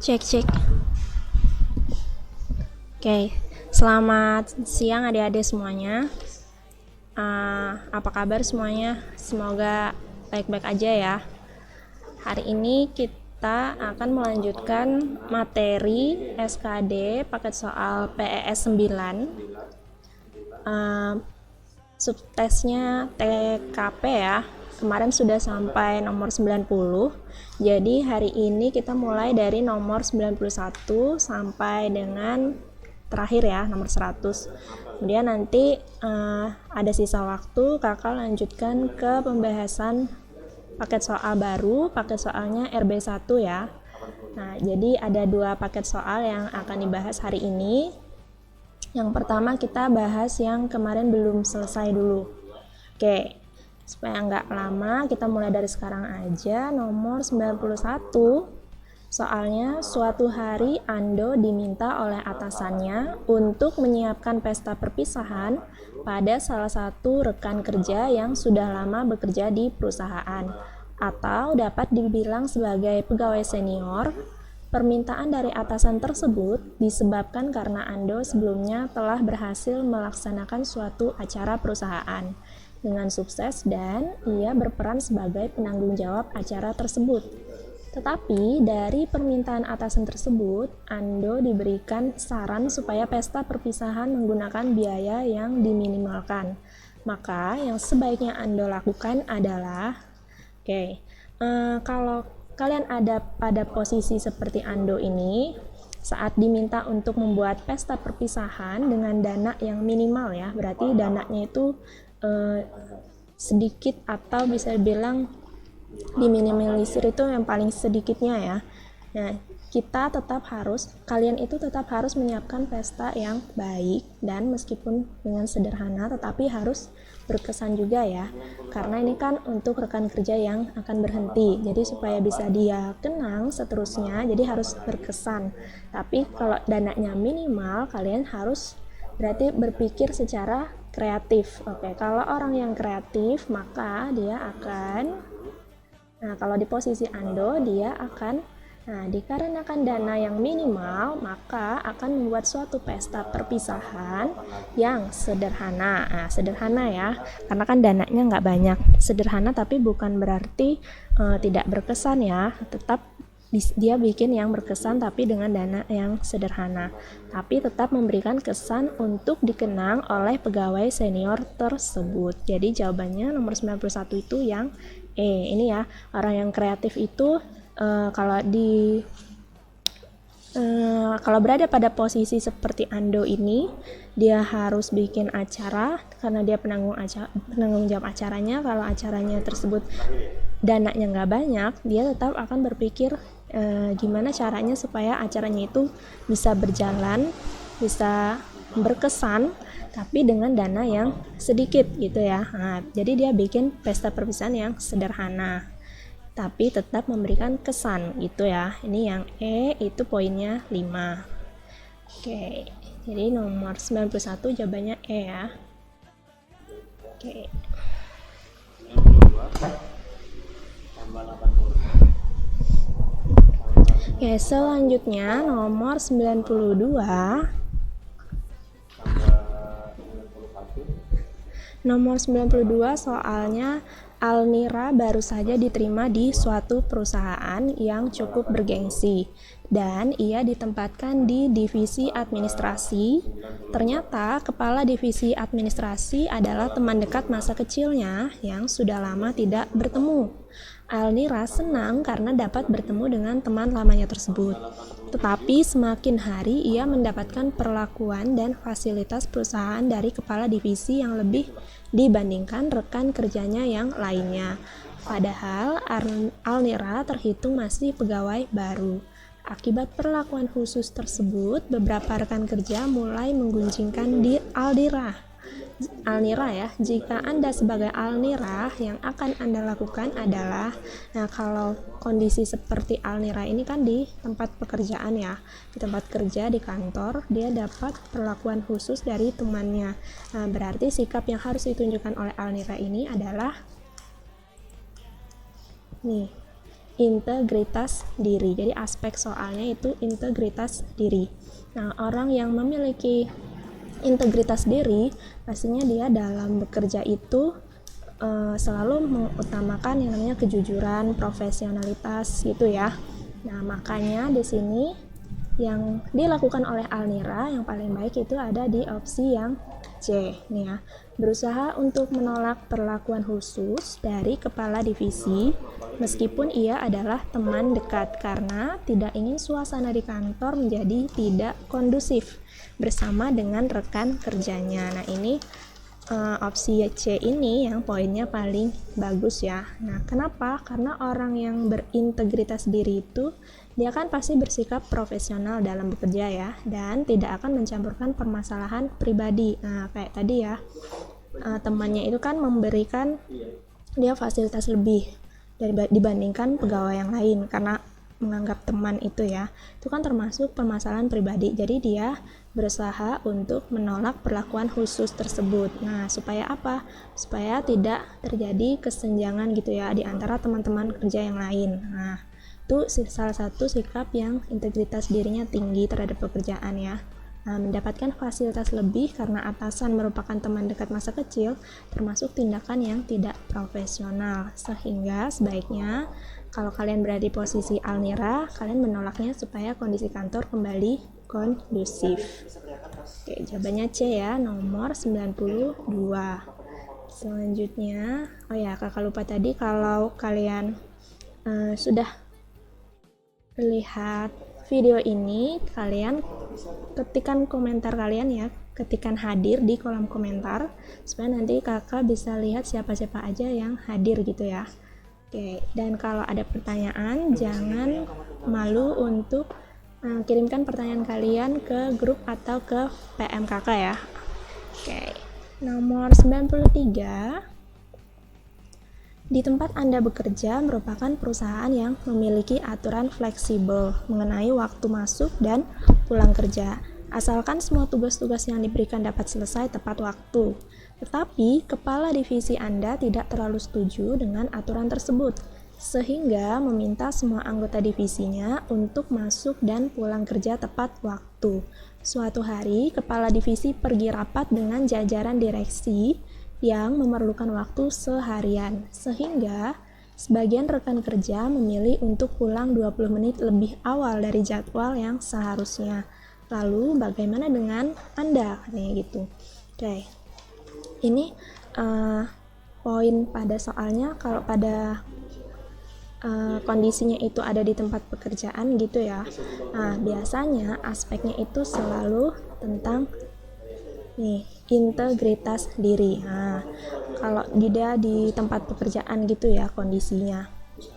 Cek cek. Oke, selamat siang adik-adik semuanya. Apa kabar semuanya? Semoga baik-baik aja ya. Hari ini kita akan melanjutkan materi SKD paket soal PES 9. Subtesnya TKP ya. Kemarin sudah sampai nomor 90. Jadi hari ini kita mulai dari nomor 91 sampai dengan terakhir ya, nomor 100. Kemudian nanti ada sisa waktu kakak lanjutkan ke pembahasan paket soal baru, paket soalnya RB1 ya. Nah, jadi ada 2 paket soal yang akan dibahas hari ini. Yang pertama kita bahas yang kemarin belum selesai dulu. Oke, supaya nggak lama kita mulai dari sekarang aja. Nomor 91, soalnya suatu hari Ando diminta oleh atasannya untuk menyiapkan pesta perpisahan pada salah satu rekan kerja yang sudah lama bekerja di perusahaan atau dapat dibilang sebagai pegawai senior. Permintaan dari atasan tersebut disebabkan karena Ando sebelumnya telah berhasil melaksanakan suatu acara perusahaan dengan sukses dan ia berperan sebagai penanggung jawab acara tersebut. Tetapi dari permintaan atasan tersebut, Ando diberikan saran supaya pesta perpisahan menggunakan biaya yang diminimalkan. Maka yang sebaiknya Ando lakukan adalah, kalau kalian ada pada posisi seperti Ando ini, saat diminta untuk membuat pesta perpisahan dengan dana yang minimal ya, berarti dananya itu sedikit atau bisa dibilang diminimalisir itu yang paling sedikitnya ya. Nah, kalian itu tetap harus menyiapkan pesta yang baik dan meskipun dengan sederhana tetapi harus berkesan juga ya. Karena ini kan untuk rekan kerja yang akan berhenti. Jadi supaya bisa dia kenang seterusnya, jadi harus berkesan. Tapi kalau dananya minimal, kalian harus berarti berpikir secara kreatif. Oke, kalau orang yang kreatif maka dia akan, kalau di posisi Ando dia akan, dikarenakan dana yang minimal maka akan membuat suatu pesta perpisahan yang sederhana. Sederhana ya, karena kan dananya nggak banyak. Sederhana tapi bukan berarti tidak berkesan ya, tetap dia bikin yang berkesan tapi dengan dana yang sederhana, tapi tetap memberikan kesan untuk dikenang oleh pegawai senior tersebut. Jadi jawabannya nomor 91 itu yang E. Ini ya, orang yang kreatif itu kalau berada pada posisi seperti Ando ini, dia harus bikin acara karena dia penanggung jawab acaranya. Kalau acaranya tersebut dananya nggak banyak, dia tetap akan berpikir gimana caranya supaya acaranya itu bisa berjalan, bisa berkesan, tapi dengan dana yang sedikit gitu ya. Jadi dia bikin pesta perpisahan yang sederhana, tapi tetap memberikan kesan gitu ya. Ini yang E, itu poinnya 5. Oke, jadi nomor 91 jawabannya E ya. Oke. Oke, selanjutnya nomor 92. Nomor 92 soalnya Almira baru saja diterima di suatu perusahaan yang cukup bergengsi dan ia ditempatkan di divisi administrasi. Ternyata kepala divisi administrasi adalah teman dekat masa kecilnya yang sudah lama tidak bertemu. Almira senang karena dapat bertemu dengan teman lamanya tersebut. Tetapi semakin hari ia mendapatkan perlakuan dan fasilitas perusahaan dari kepala divisi yang lebih dibandingkan rekan kerjanya yang lainnya. Padahal Almira terhitung masih pegawai baru. Akibat perlakuan khusus tersebut, beberapa rekan kerja mulai menggunjingkan di Almira ya. Jika Anda sebagai Almira, yang akan Anda lakukan adalah, kalau kondisi seperti Almira ini kan di tempat pekerjaan ya, di tempat kerja, di kantor, dia dapat perlakuan khusus dari temannya. Berarti sikap yang harus ditunjukkan oleh Almira ini adalah integritas diri. Jadi aspek soalnya itu integritas diri. Nah, orang yang memiliki integritas diri pastinya dia dalam bekerja itu selalu mengutamakan yang namanya kejujuran, profesionalitas gitu ya. Nah, makanya di sini yang dilakukan oleh Alnira yang paling baik itu ada di opsi yang C nih ya. Berusaha untuk menolak perlakuan khusus dari kepala divisi meskipun ia adalah teman dekat karena tidak ingin suasana di kantor menjadi tidak kondusif bersama dengan rekan kerjanya. Nah, ini opsi C ini yang poinnya paling bagus ya. Nah, kenapa? Karena orang yang berintegritas diri itu dia kan pasti bersikap profesional dalam bekerja ya, dan tidak akan mencampurkan permasalahan pribadi. Nah, kayak tadi ya, temannya itu kan memberikan dia fasilitas lebih dibandingkan pegawai yang lain karena menganggap teman itu ya, itu kan termasuk permasalahan pribadi. Jadi dia berusaha untuk menolak perlakuan khusus tersebut. Nah, supaya apa? Supaya tidak terjadi kesenjangan gitu ya di antara teman-teman kerja yang lain. Nah, itu salah satu sikap yang integritas dirinya tinggi terhadap pekerjaan ya. Nah, mendapatkan fasilitas lebih karena atasan merupakan teman dekat masa kecil termasuk tindakan yang tidak profesional. Sehingga sebaiknya kalau kalian berada di posisi Alnira, kalian menolaknya supaya kondisi kantor kembali kondusif. Oke, jawabannya C ya, nomor 92. Selanjutnya, oh ya, kakak lupa tadi kalau kalian sudah lihat video ini, kalian ketikkan komentar kalian ya, ketikkan hadir di kolom komentar supaya nanti kakak bisa lihat siapa-siapa aja yang hadir gitu ya. Oke, dan kalau ada pertanyaan jangan malu untuk kirimkan pertanyaan kalian ke grup atau ke PM kakak ya. Oke, nomor 93. Di tempat Anda bekerja merupakan perusahaan yang memiliki aturan fleksibel mengenai waktu masuk dan pulang kerja, asalkan semua tugas-tugas yang diberikan dapat selesai tepat waktu. Tetapi, kepala divisi Anda tidak terlalu setuju dengan aturan tersebut, sehingga meminta semua anggota divisinya untuk masuk dan pulang kerja tepat waktu. Suatu hari, kepala divisi pergi rapat dengan jajaran direksi yang memerlukan waktu seharian, sehingga sebagian rekan kerja memilih untuk pulang 20 menit lebih awal dari jadwal yang seharusnya. Lalu bagaimana dengan Anda? Katanya gitu. Oke, ini poin pada soalnya kalau pada kondisinya itu ada di tempat pekerjaan gitu ya. Nah, biasanya aspeknya itu selalu tentang integritas diri. Nah, kalau dia di tempat pekerjaan gitu ya kondisinya,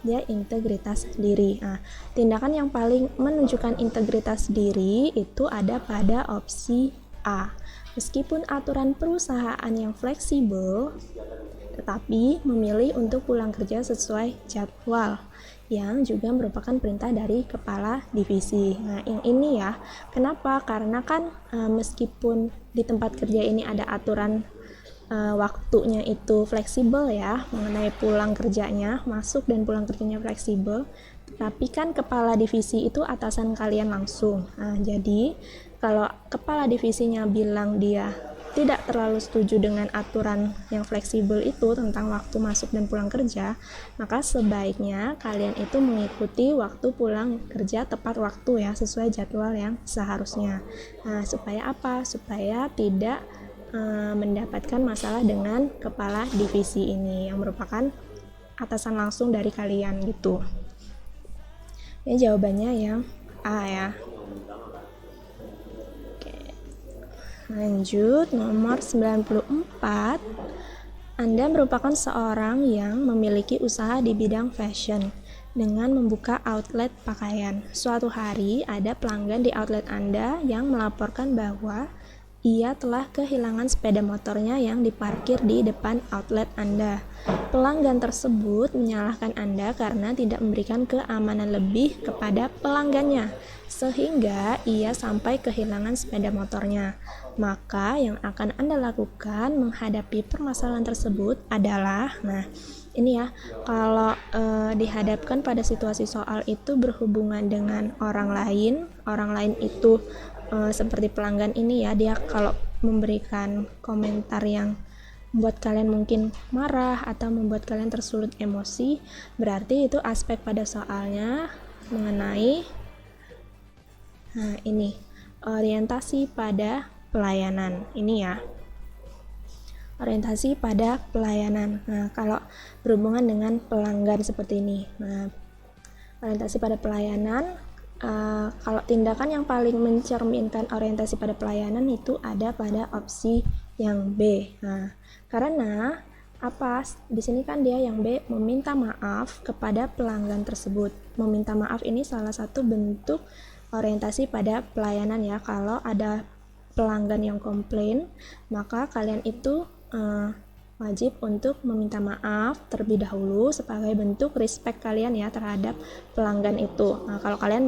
dia integritas diri. Nah, tindakan yang paling menunjukkan integritas diri itu ada pada opsi A. Meskipun aturan perusahaan yang fleksibel, tetapi memilih untuk pulang kerja sesuai jadwal yang juga merupakan perintah dari kepala divisi. Nah, yang ini ya, kenapa? Karena kan meskipun di tempat kerja ini ada aturan waktunya itu fleksibel ya, mengenai pulang kerjanya, masuk dan pulang kerjanya fleksibel, tapi kan kepala divisi itu atasan kalian langsung. Nah, jadi kalau kepala divisinya bilang dia tidak terlalu setuju dengan aturan yang fleksibel itu tentang waktu masuk dan pulang kerja, maka sebaiknya kalian itu mengikuti waktu pulang kerja tepat waktu ya, sesuai jadwal yang seharusnya. Nah, supaya apa? Supaya tidak mendapatkan masalah dengan kepala divisi ini yang merupakan atasan langsung dari kalian gitu. Ini jawabannya yang A ya. Lanjut, nomor 94. Anda merupakan seorang yang memiliki usaha di bidang fashion dengan membuka outlet pakaian. Suatu hari, ada pelanggan di outlet Anda yang melaporkan bahwa ia telah kehilangan sepeda motornya yang diparkir di depan outlet Anda. Pelanggan tersebut menyalahkan Anda karena tidak memberikan keamanan lebih kepada pelanggannya, sehingga ia sampai kehilangan sepeda motornya. Maka yang akan Anda lakukan menghadapi permasalahan tersebut adalah, nah ini ya, kalau dihadapkan pada situasi soal itu berhubungan dengan orang lain itu seperti pelanggan ini ya, dia kalau memberikan komentar yang membuat kalian mungkin marah atau membuat kalian tersulut emosi, berarti itu aspek pada soalnya mengenai ini orientasi pada pelayanan ini ya, orientasi pada pelayanan. Nah, kalau berhubungan dengan pelanggan seperti ini, nah orientasi pada pelayanan, kalau tindakan yang paling mencerminkan orientasi pada pelayanan itu ada pada opsi yang B. Nah, karena apa? Di sini kan dia yang B, meminta maaf kepada pelanggan tersebut. Meminta maaf ini salah satu bentuk orientasi pada pelayanan ya. Kalau ada pelanggan yang komplain, maka kalian itu wajib untuk meminta maaf terlebih dahulu sebagai bentuk respect kalian ya terhadap pelanggan itu. Nah, kalau kalian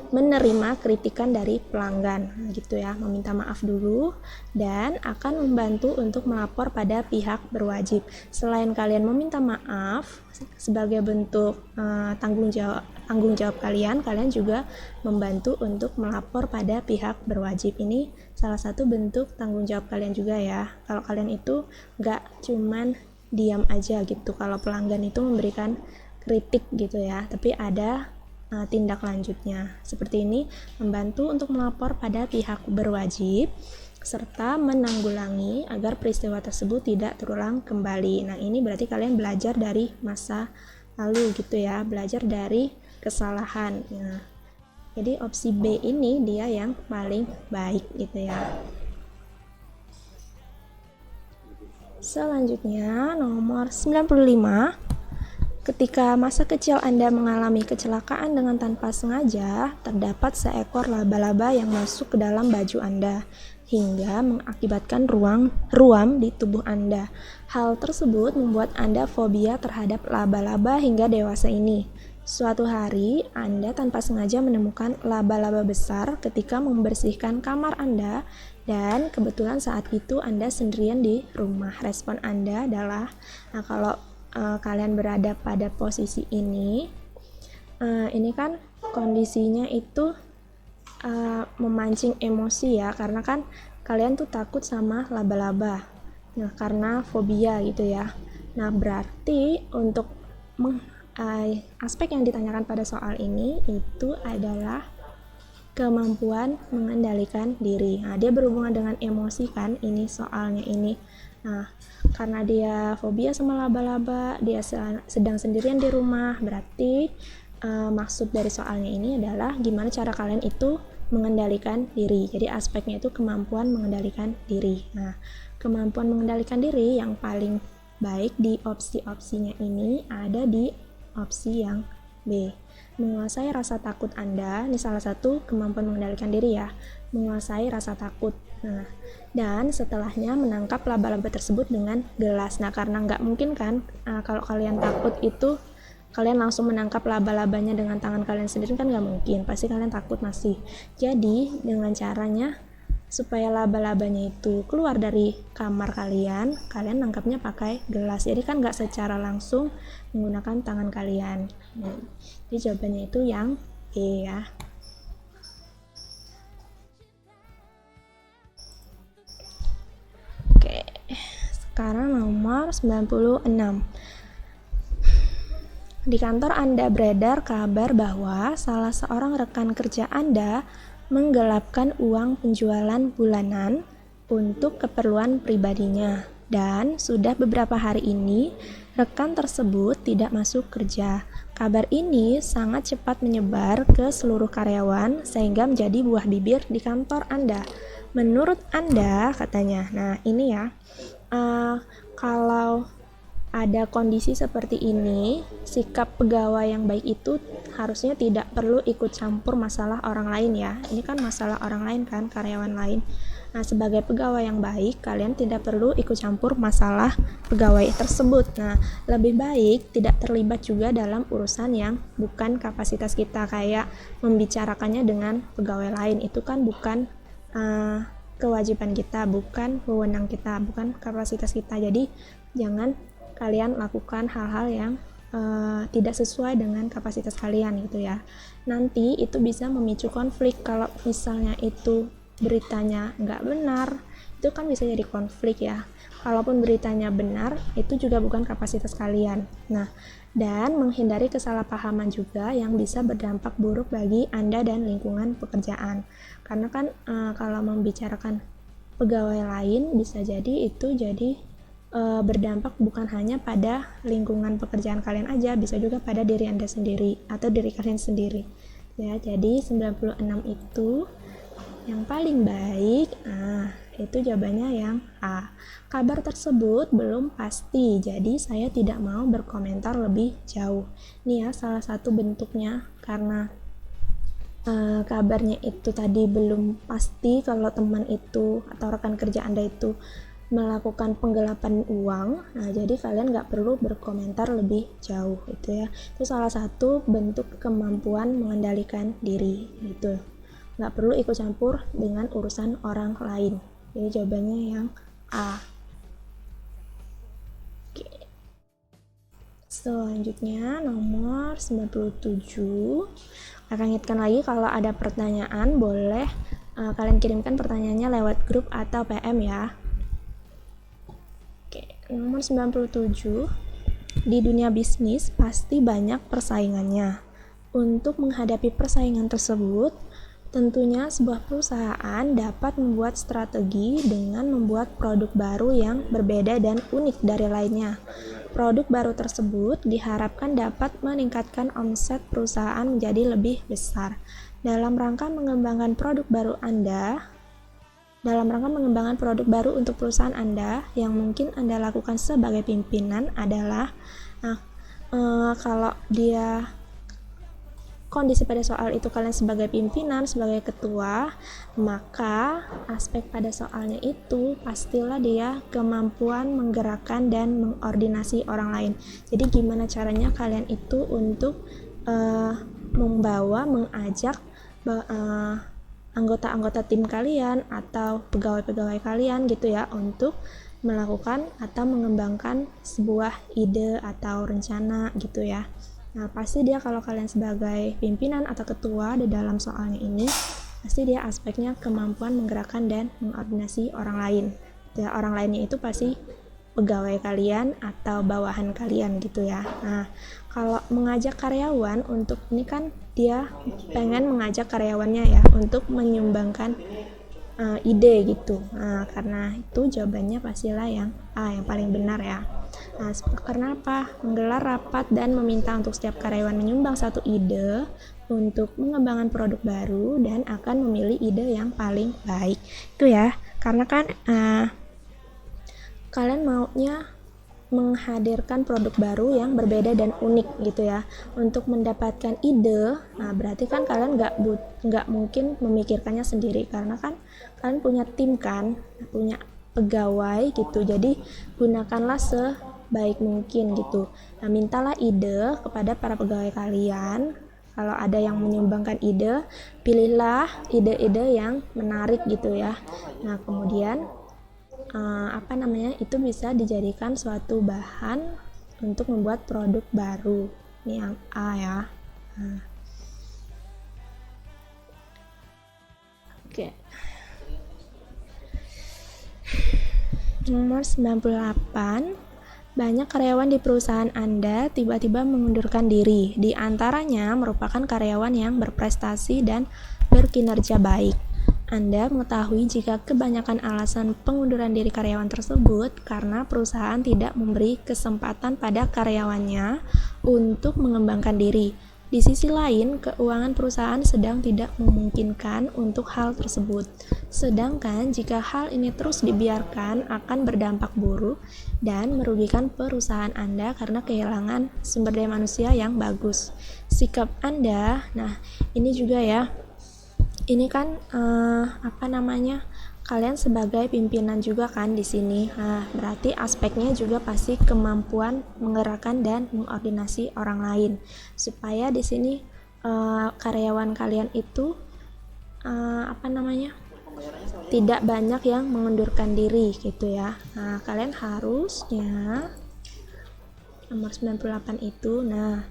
menerima kritikan dari pelanggan gitu ya, meminta maaf dulu dan akan membantu untuk melapor pada pihak berwajib. Selain kalian meminta maaf sebagai bentuk tanggung jawab kalian juga membantu untuk melapor pada pihak berwajib. Ini salah satu bentuk tanggung jawab kalian juga ya. Kalau kalian itu nggak cuman diam aja gitu kalau pelanggan itu memberikan kritik gitu ya, tapi ada tindak lanjutnya. Seperti ini membantu untuk melapor pada pihak berwajib serta menanggulangi agar peristiwa tersebut tidak terulang kembali. Nah, ini berarti kalian belajar dari masa lalu gitu ya, belajar dari kesalahan. Nah, jadi opsi B ini dia yang paling baik gitu ya. Selanjutnya nomor 95. Ketika masa kecil Anda mengalami kecelakaan dengan tanpa sengaja, terdapat seekor laba-laba yang masuk ke dalam baju Anda hingga mengakibatkan ruam di tubuh Anda. Hal tersebut membuat Anda fobia terhadap laba-laba hingga dewasa ini. Suatu hari, Anda tanpa sengaja menemukan laba-laba besar ketika membersihkan kamar Anda dan kebetulan saat itu Anda sendirian di rumah. Respon Anda adalah, nah kalau kalian berada pada posisi ini kan kondisinya itu memancing emosi ya, karena kan kalian tuh takut sama laba-laba. Nah, karena fobia gitu ya. Nah, berarti untuk aspek yang ditanyakan pada soal ini itu adalah kemampuan mengendalikan diri. Nah, dia berhubungan dengan emosi kan, ini soalnya ini. Nah, karena dia fobia sama laba-laba, dia sedang sendirian di rumah, berarti maksud dari soalnya ini adalah gimana cara kalian itu mengendalikan diri. Jadi aspeknya itu kemampuan mengendalikan diri. Nah, kemampuan mengendalikan diri yang paling baik di opsi-opsinya ini ada di opsi yang B. Menguasai rasa takut Anda, ini salah satu kemampuan mengendalikan diri ya, menguasai rasa takut. Nah, dan setelahnya menangkap laba-laba tersebut dengan gelas. Nah, karena nggak mungkin kan kalau kalian takut itu kalian langsung menangkap laba-labanya dengan tangan kalian sendiri, kan nggak mungkin, pasti kalian takut masih. Jadi dengan caranya supaya laba-labanya itu keluar dari kamar kalian nangkapnya pakai gelas. Jadi kan nggak secara langsung menggunakan tangan kalian. Nah, jadi jawabannya itu yang E ya. Oke, sekarang nomor 96. Di kantor Anda beredar kabar bahwa salah seorang rekan kerja Anda menggelapkan uang penjualan bulanan untuk keperluan pribadinya, dan sudah beberapa hari ini rekan tersebut tidak masuk kerja. Kabar ini sangat cepat menyebar ke seluruh karyawan sehingga menjadi buah bibir di kantor Anda. Menurut Anda, katanya, nah ini ya, kalau ada kondisi seperti ini, sikap pegawai yang baik itu harusnya tidak perlu ikut campur masalah orang lain ya. Ini kan masalah orang lain kan, karyawan lain. Nah, sebagai pegawai yang baik, kalian tidak perlu ikut campur masalah pegawai tersebut. Nah, lebih baik tidak terlibat juga dalam urusan yang bukan kapasitas kita, kayak membicarakannya dengan pegawai lain. Itu kan bukan kewajiban kita, bukan wewenang kita, bukan kapasitas kita. Jadi, jangan kalian lakukan hal-hal yang tidak sesuai dengan kapasitas kalian gitu ya. Nanti itu bisa memicu konflik. Kalau misalnya itu beritanya nggak benar, itu kan bisa jadi konflik ya. Kalaupun beritanya benar, itu juga bukan kapasitas kalian. Nah, dan menghindari kesalahpahaman juga yang bisa berdampak buruk bagi Anda dan lingkungan pekerjaan. Karena kan kalau membicarakan pegawai lain, bisa jadi itu jadi berdampak bukan hanya pada lingkungan pekerjaan kalian aja, bisa juga pada diri Anda sendiri atau diri kalian sendiri ya. Jadi 96 itu yang paling baik. Itu jawabannya yang A. Kabar tersebut belum pasti, jadi saya tidak mau berkomentar lebih jauh. Ini ya salah satu bentuknya, karena kabarnya itu tadi belum pasti kalau teman itu atau rekan kerja Anda itu melakukan penggelapan uang. Nah, jadi kalian nggak perlu berkomentar lebih jauh gitu ya. Itu salah satu bentuk kemampuan mengendalikan diri gitu. Nggak perlu ikut campur dengan urusan orang lain. Jadi jawabannya yang A. Oke. Selanjutnya nomor 97. Akan ingatkan lagi kalau ada pertanyaan boleh kalian kirimkan pertanyaannya lewat grup atau PM ya. Nomor 97, di dunia bisnis pasti banyak persaingannya. Untuk menghadapi persaingan tersebut, tentunya sebuah perusahaan dapat membuat strategi dengan membuat produk baru yang berbeda dan unik dari lainnya. Produk baru tersebut diharapkan dapat meningkatkan omset perusahaan menjadi lebih besar. Dalam rangka mengembangkan produk baru untuk perusahaan Anda, yang mungkin Anda lakukan sebagai pimpinan adalah kalau dia kondisi pada soal itu kalian sebagai pimpinan, sebagai ketua, maka aspek pada soalnya itu pastilah dia kemampuan menggerakkan dan mengordinasi orang lain. Jadi gimana caranya kalian itu untuk mengajak anggota-anggota tim kalian atau pegawai-pegawai kalian gitu ya untuk melakukan atau mengembangkan sebuah ide atau rencana gitu ya. Nah, pasti dia kalau kalian sebagai pimpinan atau ketua di dalam soalnya ini, pasti dia aspeknya kemampuan menggerakkan dan mengordinasi orang lain. Ya, orang lainnya itu pasti pegawai kalian atau bawahan kalian gitu ya. Nah, kalau mengajak karyawan untuk ini kan dia pengen mengajak karyawannya ya untuk menyumbangkan ide gitu. Nah, karena itu jawabannya pastilah yang A, yang paling benar ya. Nah, karena apa? Menggelar rapat dan meminta untuk setiap karyawan menyumbang satu ide untuk mengembangkan produk baru dan akan memilih ide yang paling baik. Itu ya, karena kan kalian maunya menghadirkan produk baru yang berbeda dan unik gitu ya. Untuk mendapatkan ide, nah berarti kan kalian nggak mungkin memikirkannya sendiri, karena kan kalian punya tim kan, punya pegawai gitu. Jadi gunakanlah sebaik mungkin gitu. Nah, mintalah ide kepada para pegawai kalian. Kalau ada yang menyumbangkan ide, pilihlah ide-ide yang menarik gitu ya. Nah, kemudian itu bisa dijadikan suatu bahan untuk membuat produk baru. Ini yang A ya. Oke. Nomor 98. Banyak karyawan di perusahaan Anda tiba-tiba mengundurkan diri. Di antaranya merupakan karyawan yang berprestasi dan berkinerja baik. Anda mengetahui jika kebanyakan alasan pengunduran diri karyawan tersebut karena perusahaan tidak memberi kesempatan pada karyawannya untuk mengembangkan diri. Di sisi lain, keuangan perusahaan sedang tidak memungkinkan untuk hal tersebut. Sedangkan jika hal ini terus dibiarkan akan berdampak buruk dan merugikan perusahaan Anda karena kehilangan sumber daya manusia yang bagus. Sikap Anda, nah ini juga ya. Ini kan kalian sebagai pimpinan juga kan di sini. Nah, berarti aspeknya juga pasti kemampuan menggerakkan dan mengordinasi orang lain supaya di sini karyawan kalian itu tidak banyak yang mengundurkan diri gitu ya. Nah, kalian harusnya nomor 98 itu. Nah,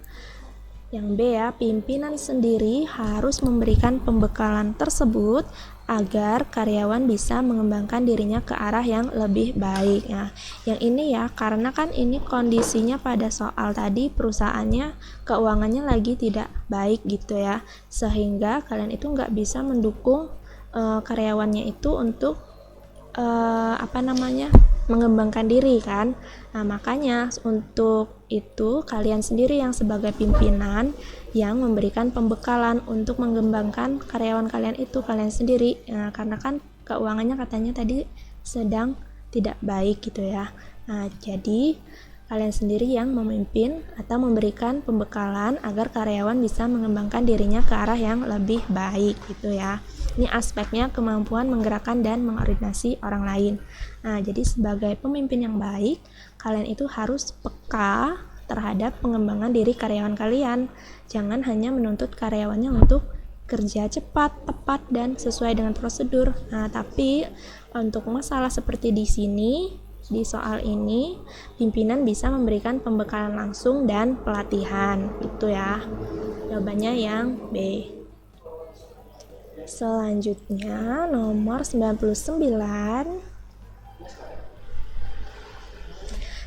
yang B ya, pimpinan sendiri harus memberikan pembekalan tersebut agar karyawan bisa mengembangkan dirinya ke arah yang lebih baik. Nah, yang ini ya, karena kan ini kondisinya pada soal tadi perusahaannya keuangannya lagi tidak baik gitu ya, sehingga kalian itu nggak bisa mendukung karyawannya itu untuk mengembangkan diri kan. Nah, makanya untuk itu kalian sendiri yang sebagai pimpinan yang memberikan pembekalan untuk mengembangkan karyawan kalian itu kalian sendiri. Nah, karena kan keuangannya katanya tadi sedang tidak baik gitu ya. Nah, jadi kalian sendiri yang memimpin atau memberikan pembekalan agar karyawan bisa mengembangkan dirinya ke arah yang lebih baik gitu ya. Ini aspeknya kemampuan menggerakkan dan mengordinasi orang lain. Nah, jadi sebagai pemimpin yang baik, kalian itu harus peka terhadap pengembangan diri karyawan kalian. Jangan hanya menuntut karyawannya untuk kerja cepat, tepat, dan sesuai dengan prosedur. Nah, tapi untuk masalah seperti di sini, di soal ini, pimpinan bisa memberikan pembekalan langsung dan pelatihan, gitu ya. Jawabannya yang B. Selanjutnya, nomor 99.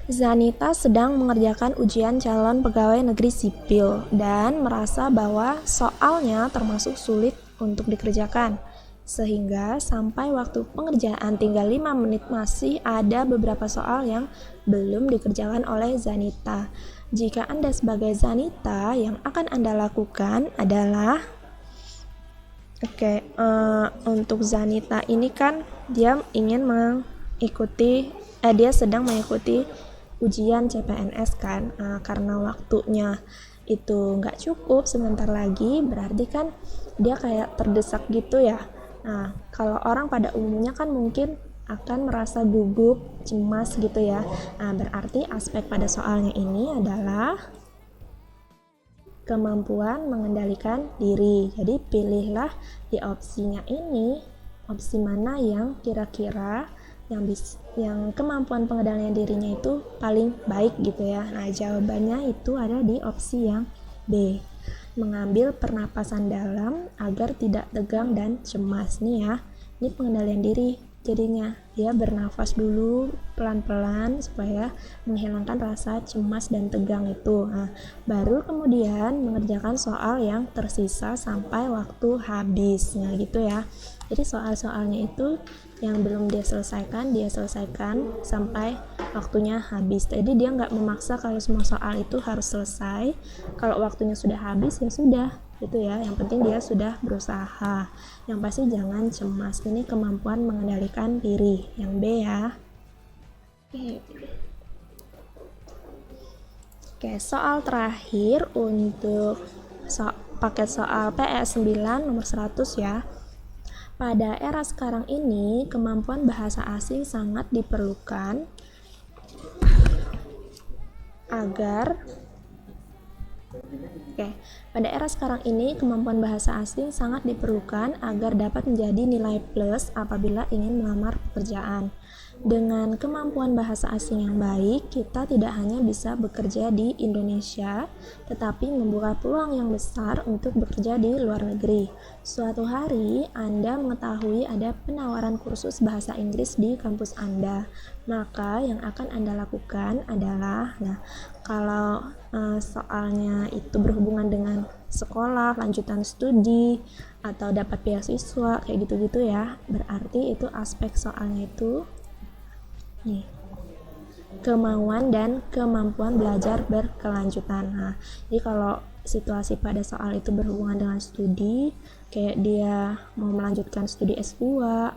Zanita sedang mengerjakan ujian calon pegawai negeri sipil dan merasa bahwa soalnya termasuk sulit untuk dikerjakan. Sehingga sampai waktu pengerjaan tinggal 5 menit masih ada beberapa soal yang belum dikerjakan oleh Zanita. Jika Anda sebagai Zanita, yang akan Anda lakukan adalah untuk Zanita ini kan dia ingin dia sedang mengikuti ujian CPNS kan. Karena waktunya itu nggak cukup, sebentar lagi, berarti kan dia kayak terdesak gitu ya. Nah, kalau orang pada umumnya kan mungkin akan merasa gugup, cemas gitu ya. Nah, berarti aspek pada soalnya ini adalah kemampuan mengendalikan diri. Jadi pilihlah di opsinya ini, opsi mana yang kira-kira yang kemampuan pengendalian dirinya itu paling baik gitu ya. Nah, jawabannya itu ada di opsi yang B. Mengambil pernapasan dalam agar tidak tegang dan cemas nih ya. Ini pengendalian diri. Jadinya dia bernafas dulu pelan-pelan supaya menghilangkan rasa cemas dan tegang itu. Nah, baru kemudian mengerjakan soal yang tersisa sampai waktu habis. Nah, gitu ya. Jadi soal-soalnya itu yang belum dia selesaikan sampai waktunya habis. Jadi dia nggak memaksa kalau semua soal itu harus selesai. Kalau waktunya sudah habis ya sudah, gitu ya. Yang penting dia sudah berusaha. Yang pasti jangan cemas. Ini kemampuan mengendalikan diri. Yang B ya. Oke, soal terakhir untuk paket soal PS 9 nomor 100 ya. Pada era sekarang ini, kemampuan bahasa asing sangat diperlukan pada era sekarang ini, kemampuan bahasa asing sangat diperlukan agar dapat menjadi nilai plus apabila ingin melamar pekerjaan. Dengan kemampuan bahasa asing yang baik, kita tidak hanya bisa bekerja di Indonesia, tetapi membuka peluang yang besar untuk bekerja di luar negeri. Suatu hari, Anda mengetahui ada penawaran kursus bahasa Inggris di kampus Anda. Maka yang akan Anda lakukan adalah, kalau soalnya itu berhubungan dengan sekolah, lanjutan studi, atau dapat beasiswa, kayak gitu-gitu ya, berarti itu aspek soalnya itu kemauan dan kemampuan belajar berkelanjutan. Nah, jadi kalau situasi pada soal itu berhubungan dengan studi, kayak dia mau melanjutkan studi S2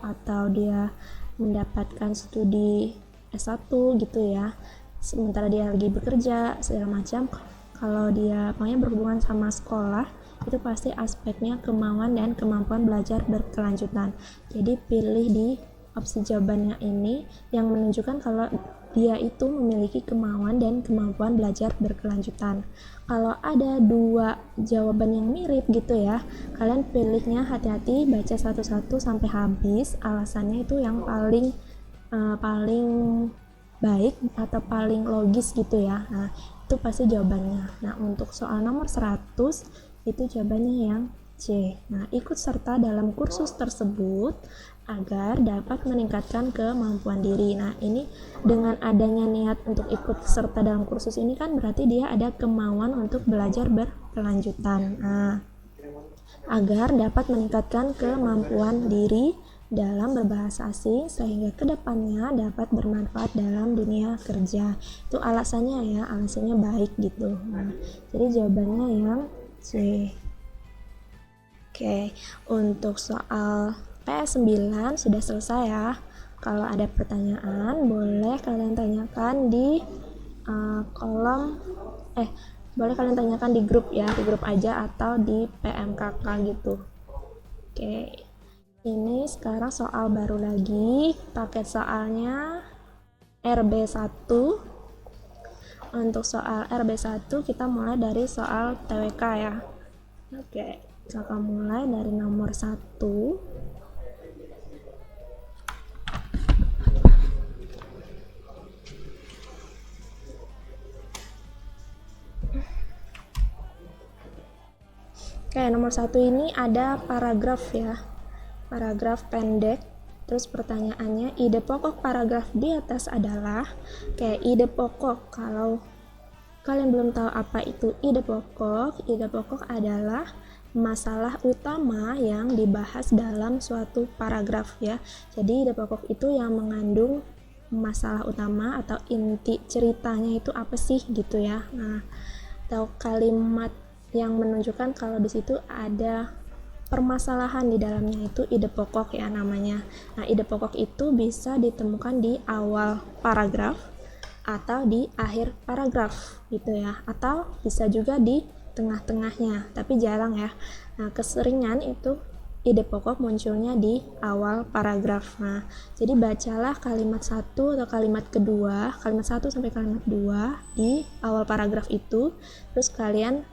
atau dia mendapatkan studi S1 gitu ya, sementara dia lagi bekerja segala macam, kalau dia pokoknya berhubungan sama sekolah, itu pasti aspeknya kemauan dan kemampuan belajar berkelanjutan. Jadi pilih di opsi jawabannya ini yang menunjukkan kalau dia itu memiliki kemauan dan kemampuan belajar berkelanjutan. Kalau ada dua jawaban yang mirip gitu ya, kalian pilihnya hati-hati, baca satu-satu sampai habis, alasannya itu yang paling baik atau paling logis gitu ya. Nah, itu pasti jawabannya. Nah, untuk soal nomor 100 itu jawabannya yang C. Nah, ikut serta dalam kursus tersebut agar dapat meningkatkan kemampuan diri. Nah, ini dengan adanya niat untuk ikut serta dalam kursus ini kan berarti dia ada kemauan untuk belajar berkelanjutan. Nah, agar dapat meningkatkan kemampuan diri dalam berbahasa asing sehingga kedepannya dapat bermanfaat dalam dunia kerja. Itu alasannya ya, alasannya baik gitu. Nah, jadi jawabannya yang C. Oke, untuk soal PS9 sudah selesai ya. Kalau ada pertanyaan boleh kalian tanyakan di boleh kalian tanyakan di grup ya, di grup aja atau di PMKK gitu. Oke. Ini sekarang soal baru lagi, paket soalnya RB1. Untuk soal RB1 kita mulai dari soal TWK ya. Oke, kita mulai dari nomor 1. Oke, nomor 1 ini ada paragraf ya. Paragraf pendek. Terus pertanyaannya, ide pokok paragraf di atas adalah, kayak ide pokok, kalau kalian belum tahu apa itu ide pokok adalah masalah utama yang dibahas dalam suatu paragraf ya. Jadi ide pokok itu yang mengandung masalah utama atau inti ceritanya itu apa sih gitu ya. Nah, atau kalimat yang menunjukkan kalau di situ ada permasalahan di dalamnya, itu ide pokok ya namanya. Nah, ide pokok itu bisa ditemukan di awal paragraf atau di akhir paragraf gitu ya, atau bisa juga di tengah-tengahnya, tapi jarang ya. Nah, keseringan itu ide pokok munculnya di awal paragraf. Nah, jadi bacalah kalimat 1 atau kalimat kedua, kalimat 1 sampai kalimat 2 di awal paragraf itu, terus kalian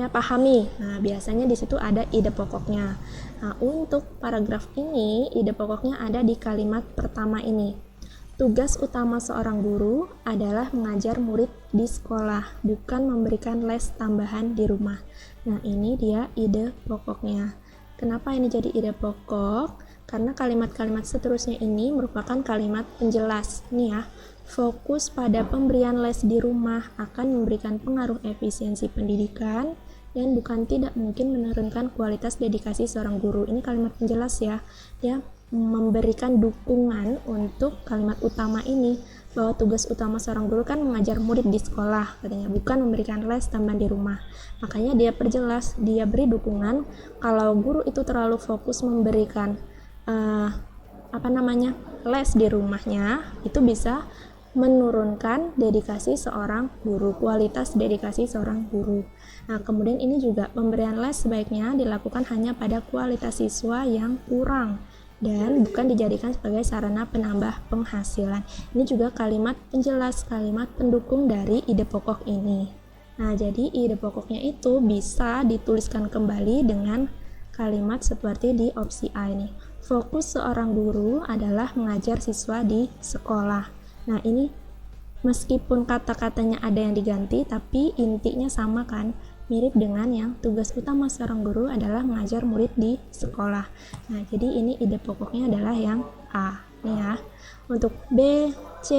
pahami. Nah, biasanya di situ ada ide pokoknya. Nah, untuk paragraf ini ide pokoknya ada di kalimat pertama ini. Tugas utama seorang guru adalah mengajar murid di sekolah, bukan memberikan les tambahan di rumah. Nah, ini dia ide pokoknya. Kenapa ini jadi ide pokok? Karena kalimat-kalimat seterusnya ini merupakan kalimat penjelas. Nih ya, fokus pada pemberian les di rumah akan memberikan pengaruh efisiensi pendidikan dan bukan tidak mungkin menurunkan kualitas dedikasi seorang guru. Ini kalimat penjelas ya, memberikan dukungan untuk kalimat utama ini, bahwa tugas utama seorang guru kan mengajar murid di sekolah katanya, bukan memberikan les tambahan di rumah. Makanya dia perjelas, dia beri dukungan kalau guru itu terlalu fokus memberikan les di rumahnya, itu bisa menurunkan dedikasi seorang guru, kualitas dedikasi seorang guru. Nah, kemudian ini juga pemberian les sebaiknya dilakukan hanya pada kualitas siswa yang kurang dan bukan dijadikan sebagai sarana penambah penghasilan. Ini juga kalimat penjelas, kalimat pendukung dari ide pokok ini. Nah, jadi ide pokoknya itu bisa dituliskan kembali dengan kalimat seperti di opsi A ini. Fokus seorang guru adalah mengajar siswa di sekolah. Nah, ini meskipun kata-katanya ada yang diganti, tapi intinya sama kan, mirip dengan yang tugas utama seorang guru adalah mengajar murid di sekolah. Nah, jadi ini ide pokoknya adalah yang A. Nih ya. Untuk B, C,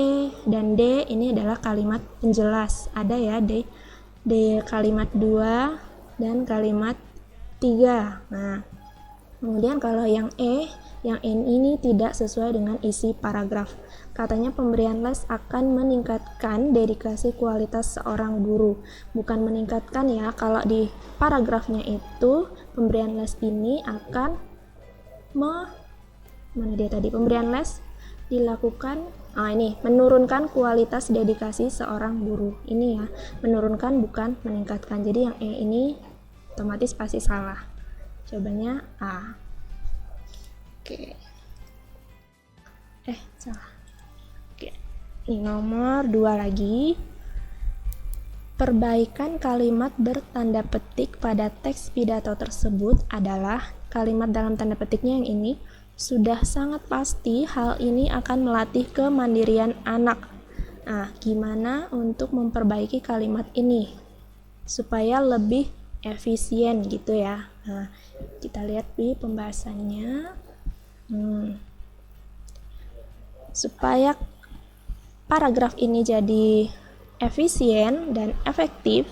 dan D ini adalah kalimat penjelas. Ada ya D kalimat 2 dan kalimat 3. Nah, kemudian kalau yang E ini tidak sesuai dengan isi paragraf. Katanya pemberian les akan meningkatkan dedikasi kualitas seorang guru. Bukan meningkatkan ya, kalau di paragrafnya itu pemberian les ini akan pemberian les dilakukan menurunkan kualitas dedikasi seorang guru. Ini ya, menurunkan bukan meningkatkan. Jadi yang E ini otomatis pasti salah. Jawabannya A. Oke. Salah. Oke. Ini nomor 2 lagi. Perbaikan kalimat bertanda petik pada teks pidato tersebut adalah kalimat dalam tanda petiknya yang ini. Sudah sangat pasti hal ini akan melatih kemandirian anak. Nah, gimana untuk memperbaiki kalimat ini supaya lebih efisien gitu ya. Nah, kita lihat di pembahasannya. Supaya paragraf ini jadi efisien dan efektif,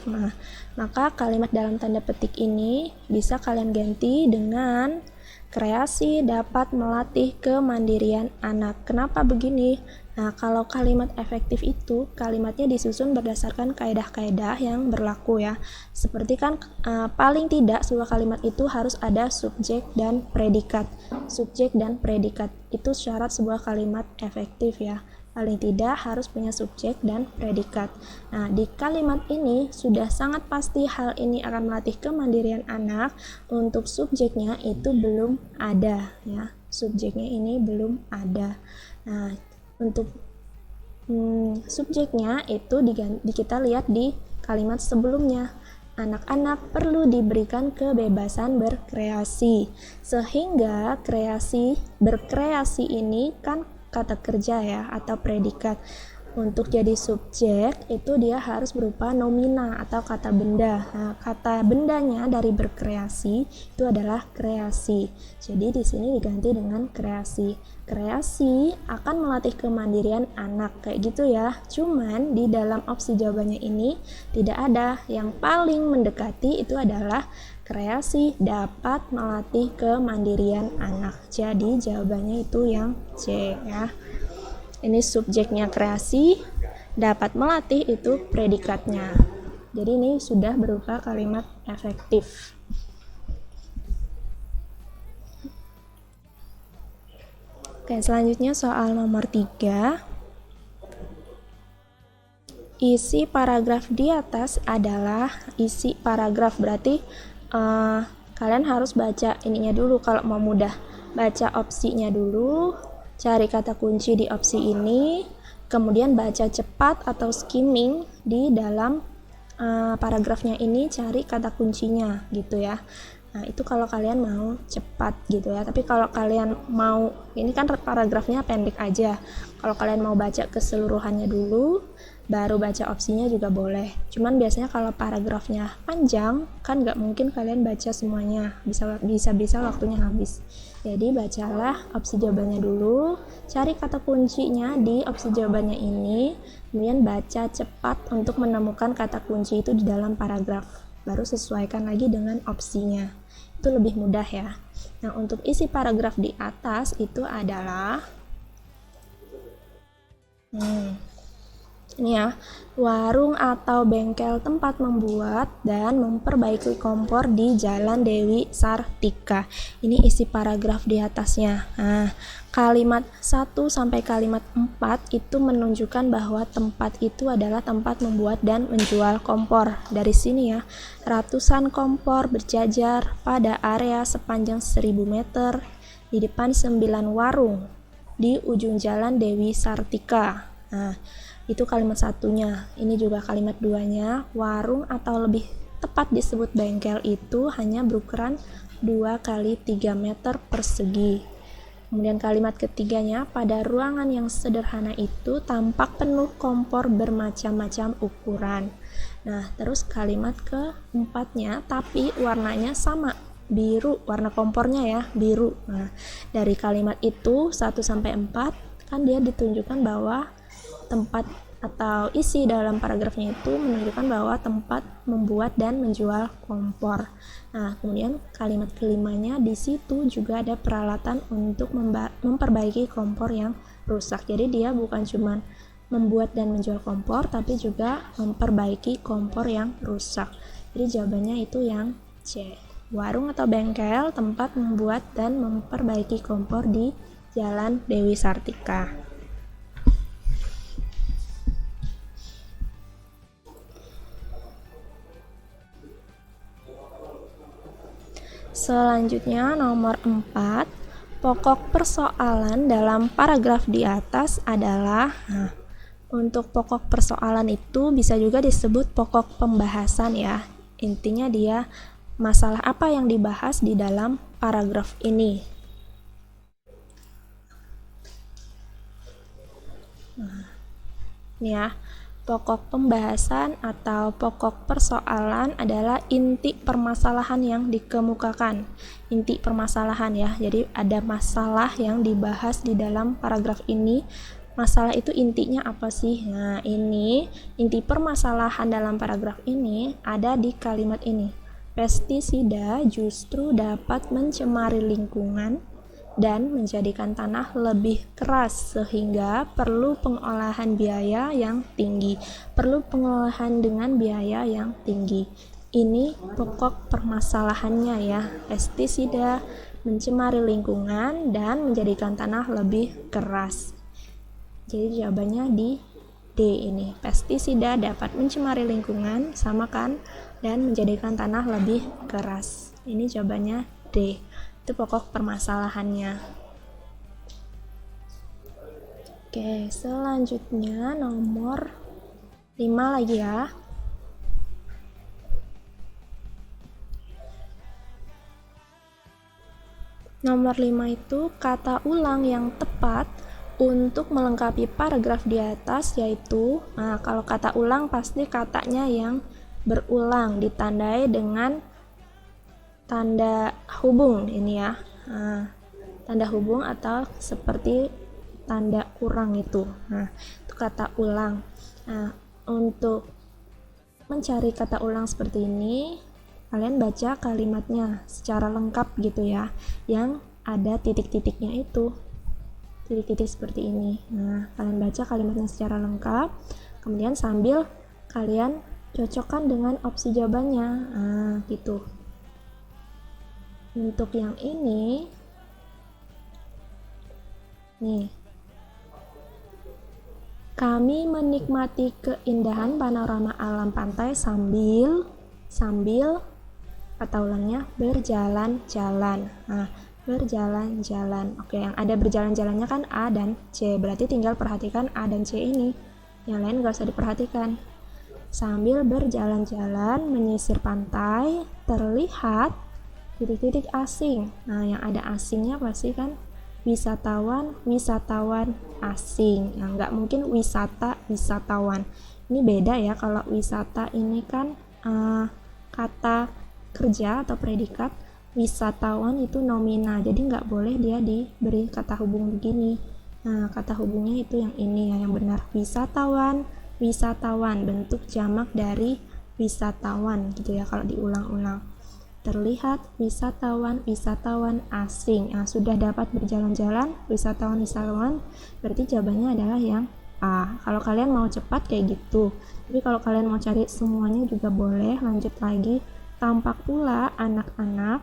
maka kalimat dalam tanda petik ini bisa kalian ganti dengan kreasi dapat melatih kemandirian anak. Kenapa begini? Nah, kalau kalimat efektif itu kalimatnya disusun berdasarkan kaedah-kaedah yang berlaku ya. Seperti kan paling tidak sebuah kalimat itu harus ada subjek dan predikat. Subjek dan predikat itu syarat sebuah kalimat efektif ya. Paling tidak harus punya subjek dan predikat. Nah, di kalimat ini sudah sangat pasti hal ini akan melatih kemandirian anak. Untuk subjeknya itu belum ada ya. Subjeknya ini belum ada. Nah, untuk subjeknya itu kita lihat di kalimat sebelumnya. Anak-anak perlu diberikan kebebasan berkreasi. Sehingga berkreasi ini kan kata kerja ya atau predikat. Untuk jadi subjek itu dia harus berupa nomina atau kata benda. Nah, kata bendanya dari berkreasi itu adalah kreasi. Jadi di sini diganti dengan kreasi. Kreasi akan melatih kemandirian anak kayak gitu ya. Cuman di dalam opsi jawabannya ini tidak ada. Yang paling mendekati itu adalah kreasi dapat melatih kemandirian anak. Jadi jawabannya itu yang C ya. Ini subjeknya kreasi, dapat melatih itu predikatnya. Jadi ini sudah berupa kalimat efektif. Oke, selanjutnya soal nomor 3. Isi paragraf di atas adalah isi paragraf, berarti kalian harus baca ininya dulu kalau mau mudah. Baca opsinya dulu, cari kata kunci di opsi ini, kemudian baca cepat atau skimming di dalam paragrafnya ini, cari kata kuncinya gitu ya. Nah, itu kalau kalian mau cepat gitu ya. Tapi kalau kalian mau, ini kan paragrafnya pendek aja. Kalau kalian mau baca keseluruhannya dulu, baru baca opsinya juga boleh. Cuman biasanya kalau paragrafnya panjang, kan nggak mungkin kalian baca semuanya. Bisa waktunya habis. Jadi bacalah opsi jawabannya dulu, cari kata kuncinya di opsi jawabannya ini, kemudian baca cepat untuk menemukan kata kunci itu di dalam paragraf. Baru sesuaikan lagi dengan opsinya. Itu lebih mudah ya. Nah, untuk isi paragraf di atas itu adalah ini ya, warung atau bengkel tempat membuat dan memperbaiki kompor di Jalan Dewi Sartika. Ini isi paragraf di atasnya. Nah, kalimat 1 sampai kalimat 4 itu menunjukkan bahwa tempat itu adalah tempat membuat dan menjual kompor. Dari sini ya, ratusan kompor berjajar pada area sepanjang 1000 meter di depan 9 warung di ujung Jalan Dewi Sartika. Nah, itu kalimat satunya. Ini juga kalimat duanya, warung atau lebih tepat disebut bengkel itu hanya berukuran 2 kali 3 meter persegi. Kemudian kalimat ketiganya, pada ruangan yang sederhana itu tampak penuh kompor bermacam-macam ukuran. Nah, terus kalimat keempatnya, tapi warnanya sama, biru, warna kompornya ya, biru. Nah, dari kalimat itu 1 sampai 4 kan dia ditunjukkan bahwa tempat atau isi dalam paragrafnya itu menunjukkan bahwa tempat membuat dan menjual kompor. Nah, kemudian kalimat kelimanya di situ juga ada peralatan untuk memperbaiki kompor yang rusak. Jadi dia bukan cuma membuat dan menjual kompor, tapi juga memperbaiki kompor yang rusak. Jadi jawabannya itu yang C. Warung atau bengkel tempat membuat dan memperbaiki kompor di Jalan Dewi Sartika. Selanjutnya nomor 4, pokok persoalan dalam paragraf di atas adalah, untuk pokok persoalan itu bisa juga disebut pokok pembahasan ya. Intinya dia masalah apa yang dibahas di dalam paragraf ini. Nih ya, pokok pembahasan atau pokok persoalan adalah inti permasalahan yang dikemukakan. Inti permasalahan ya, jadi ada masalah yang dibahas di dalam paragraf ini. Masalah itu intinya apa sih? Nah, ini inti permasalahan dalam paragraf ini ada di kalimat ini. Pestisida justru dapat mencemari lingkungan dan menjadikan tanah lebih keras sehingga perlu pengolahan biaya yang tinggi. Perlu pengolahan dengan biaya yang tinggi. Ini pokok permasalahannya ya. Pestisida mencemari lingkungan dan menjadikan tanah lebih keras. Jadi jawabannya di D ini. Pestisida dapat mencemari lingkungan, sama kan, dan menjadikan tanah lebih keras. Ini jawabannya D. Itu pokok permasalahannya. Oke, selanjutnya nomor 5 lagi ya. Nomor 5 itu kata ulang yang tepat untuk melengkapi paragraf di atas yaitu, nah kalau kata ulang pasti katanya yang berulang ditandai dengan tanda hubung ini ya. Nah, tanda hubung atau seperti tanda kurang itu. Nah, itu kata ulang. Nah, untuk mencari kata ulang seperti ini, kalian baca kalimatnya secara lengkap gitu ya, yang ada titik-titiknya itu. Titik-titik seperti ini. Nah, kalian baca kalimatnya secara lengkap, kemudian sambil kalian cocokkan dengan opsi jawabannya. Nah, gitu. Untuk yang ini nih, kami menikmati keindahan panorama alam pantai sambil kata ulangnya berjalan-jalan. Nah, berjalan-jalan. Oke, yang ada berjalan-jalannya kan A dan C, berarti tinggal perhatikan A dan C ini, yang lain gak usah diperhatikan. Sambil berjalan-jalan menyisir pantai terlihat titik-titik asing. Nah, yang ada asingnya pasti kan wisatawan asing. Nah, nggak mungkin wisatawan. Ini beda ya, kalau wisata ini kan kata kerja atau predikat, wisatawan itu nomina, jadi nggak boleh dia diberi kata hubung begini. Nah, kata hubungnya itu yang ini ya, yang benar. Wisatawan, bentuk jamak dari wisatawan gitu ya kalau diulang-ulang. Terlihat wisatawan asing. Nah, sudah dapat berjalan-jalan wisatawan, berarti jawabannya adalah yang A. Kalau kalian mau cepat kayak gitu, tapi kalau kalian mau cari semuanya juga boleh. Lanjut lagi, tampak pula anak-anak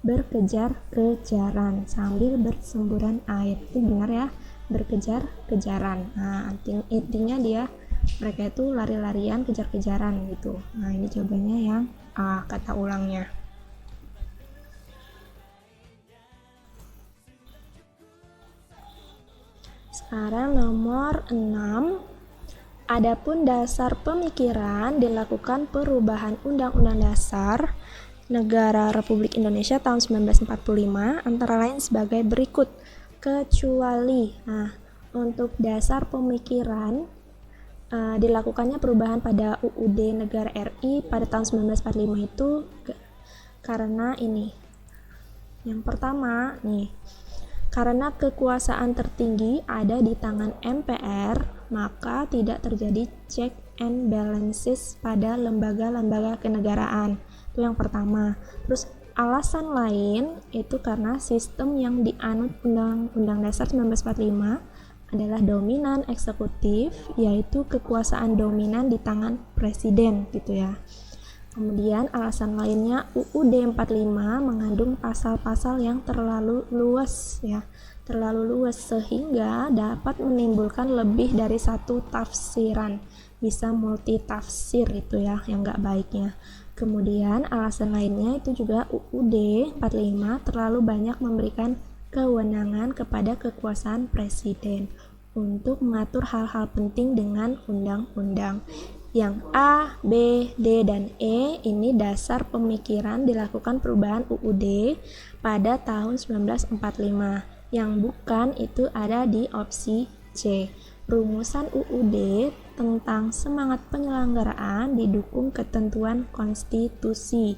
berkejar-kejaran sambil bersemburan air. Itu benar ya, berkejar-kejaran. Nah, intinya mereka itu lari-larian, kejar-kejaran gitu. Nah, ini jawabannya yang A, kata ulangnya. Sekarang nomor 6. Adapun dasar pemikiran dilakukan perubahan Undang-Undang Dasar Negara Republik Indonesia tahun 1945 antara lain sebagai berikut, kecuali. Nah, untuk dasar pemikiran dilakukannya perubahan pada UUD Negara RI pada tahun 1945 itu karena ini. Yang pertama nih, karena kekuasaan tertinggi ada di tangan MPR, maka tidak terjadi check and balances pada lembaga-lembaga kenegaraan. Itu yang pertama. Terus alasan lain itu karena sistem yang dianut Undang-Undang Dasar 1945 adalah dominan eksekutif, yaitu kekuasaan dominan di tangan presiden gitu ya. Kemudian alasan lainnya, UUD 45 mengandung pasal-pasal yang terlalu luas ya, sehingga dapat menimbulkan lebih dari satu tafsiran, bisa multitafsir itu ya, yang nggak baiknya. Kemudian alasan lainnya itu juga UUD 45 terlalu banyak memberikan kewenangan kepada kekuasaan presiden untuk mengatur hal-hal penting dengan undang-undang. Yang A, B, D, dan E ini dasar pemikiran dilakukan perubahan UUD pada tahun 1945. Yang bukan itu ada di opsi C. rumusan UUD tentang semangat penyelenggaraan didukung ketentuan konstitusi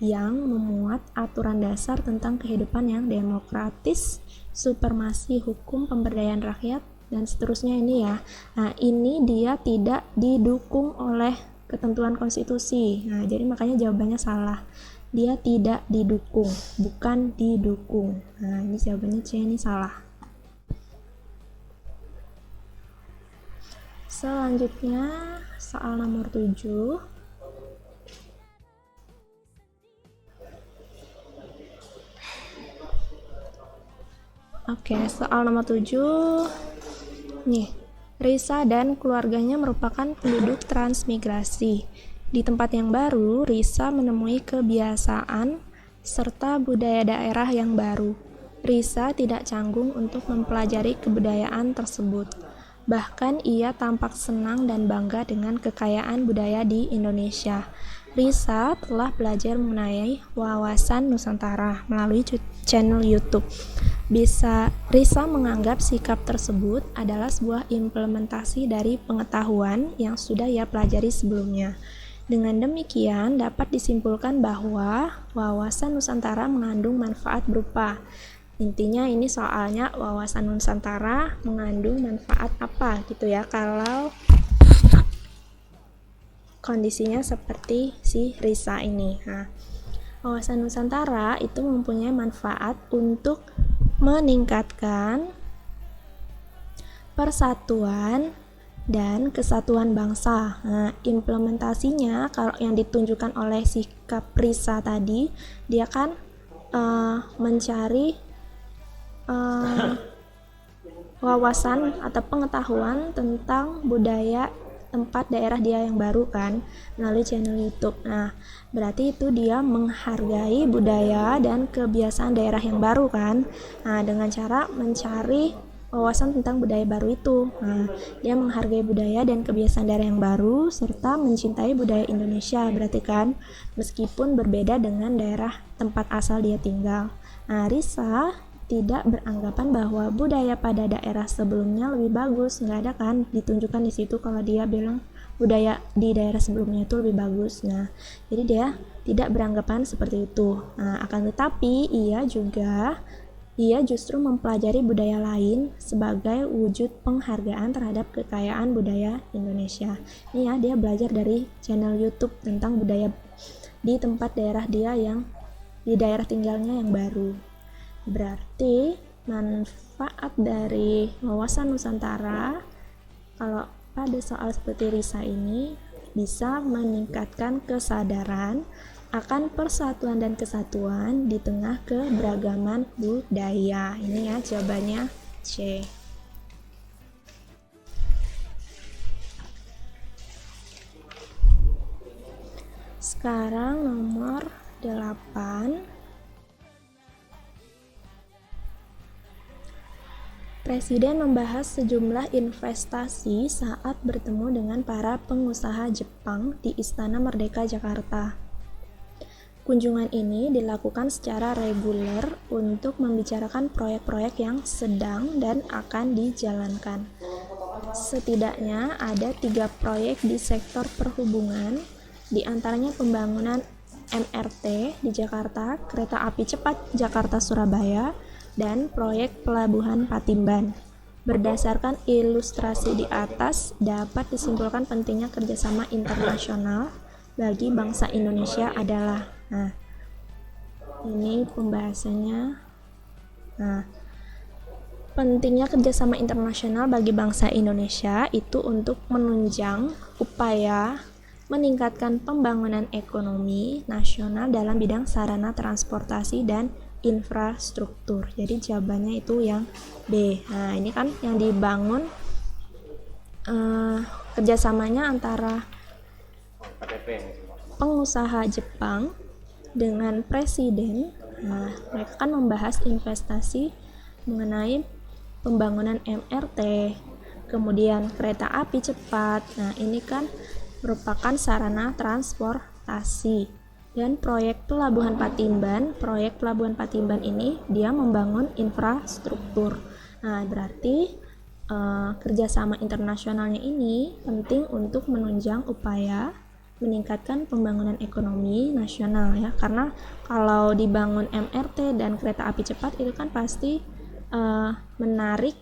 yang memuat aturan dasar tentang kehidupan yang demokratis, supremasi hukum, pemberdayaan rakyat, dan seterusnya ini ya. Nah, ini dia tidak didukung oleh ketentuan konstitusi. Nah, jadi makanya jawabannya salah. Dia tidak didukung, bukan didukung. Nah, ini jawabannya C, ini salah. Selanjutnya, soal nomor 7. Oke, soal nomor 7. Nih, Risa dan keluarganya merupakan penduduk transmigrasi. Di tempat yang baru, Risa menemui kebiasaan serta budaya daerah yang baru. Risa tidak canggung untuk mempelajari kebudayaan tersebut. Bahkan ia tampak senang dan bangga dengan kekayaan budaya di Indonesia. Risa telah belajar mengenai wawasan Nusantara melalui channel YouTube. Risa menganggap sikap tersebut adalah sebuah implementasi dari pengetahuan yang sudah ia pelajari sebelumnya. Dengan demikian, dapat disimpulkan bahwa wawasan Nusantara mengandung manfaat berupa. Intinya ini soalnya wawasan Nusantara mengandung manfaat apa gitu ya kalau kondisinya seperti si Risa ini. Nah, wawasan Nusantara itu mempunyai manfaat untuk meningkatkan persatuan dan kesatuan bangsa. Nah, implementasinya kalau yang ditunjukkan oleh sikap Risa tadi, dia kan mencari wawasan atau pengetahuan tentang budaya tempat daerah dia yang baru kan melalui channel YouTube. Nah, berarti itu dia menghargai budaya dan kebiasaan daerah yang baru kan. Nah, dengan cara mencari wawasan tentang budaya baru itu. Nah, dia menghargai budaya dan kebiasaan daerah yang baru serta mencintai budaya Indonesia berarti kan, meskipun berbeda dengan daerah tempat asal dia tinggal. Nah, Risa tidak beranggapan bahwa budaya pada daerah sebelumnya lebih bagus. Nggak ada kan ditunjukkan di situ kalau dia bilang budaya di daerah sebelumnya itu lebih bagus. Nah, jadi dia tidak beranggapan seperti itu. Nah, akan tetapi ia justru mempelajari budaya lain sebagai wujud penghargaan terhadap kekayaan budaya Indonesia. Ini ya, dia belajar dari channel YouTube tentang budaya di tempat daerah dia yang di daerah tinggalnya yang baru. Berarti manfaat dari wawasan Nusantara kalau pada soal seperti Risa ini bisa meningkatkan kesadaran akan persatuan dan kesatuan di tengah keberagaman budaya. Ini ya jawabannya C. Sekarang nomor 8. Presiden membahas sejumlah investasi saat bertemu dengan para pengusaha Jepang di Istana Merdeka Jakarta. Kunjungan ini dilakukan secara reguler untuk membicarakan proyek-proyek yang sedang dan akan dijalankan. Setidaknya ada 3 proyek di sektor perhubungan, di antaranya pembangunan MRT di Jakarta, kereta api cepat Jakarta-Surabaya, dan proyek pelabuhan Patimban. Berdasarkan ilustrasi di atas, dapat disimpulkan pentingnya kerjasama internasional bagi bangsa Indonesia adalah. Nah, ini pembahasannya. Nah, pentingnya kerjasama internasional bagi bangsa Indonesia itu untuk menunjang upaya meningkatkan pembangunan ekonomi nasional dalam bidang sarana transportasi dan infrastruktur. Jadi jawabannya itu yang B. Nah, ini kan yang dibangun kerjasamanya antara pengusaha Jepang dengan presiden. Nah, mereka kan membahas investasi mengenai pembangunan MRT, kemudian kereta api cepat. Nah, ini kan merupakan sarana transportasi. Dan proyek pelabuhan Patimban ini dia membangun infrastruktur. Nah, berarti kerjasama internasionalnya ini penting untuk menunjang upaya meningkatkan pembangunan ekonomi nasional ya, karena kalau dibangun MRT dan kereta api cepat itu kan pasti menarik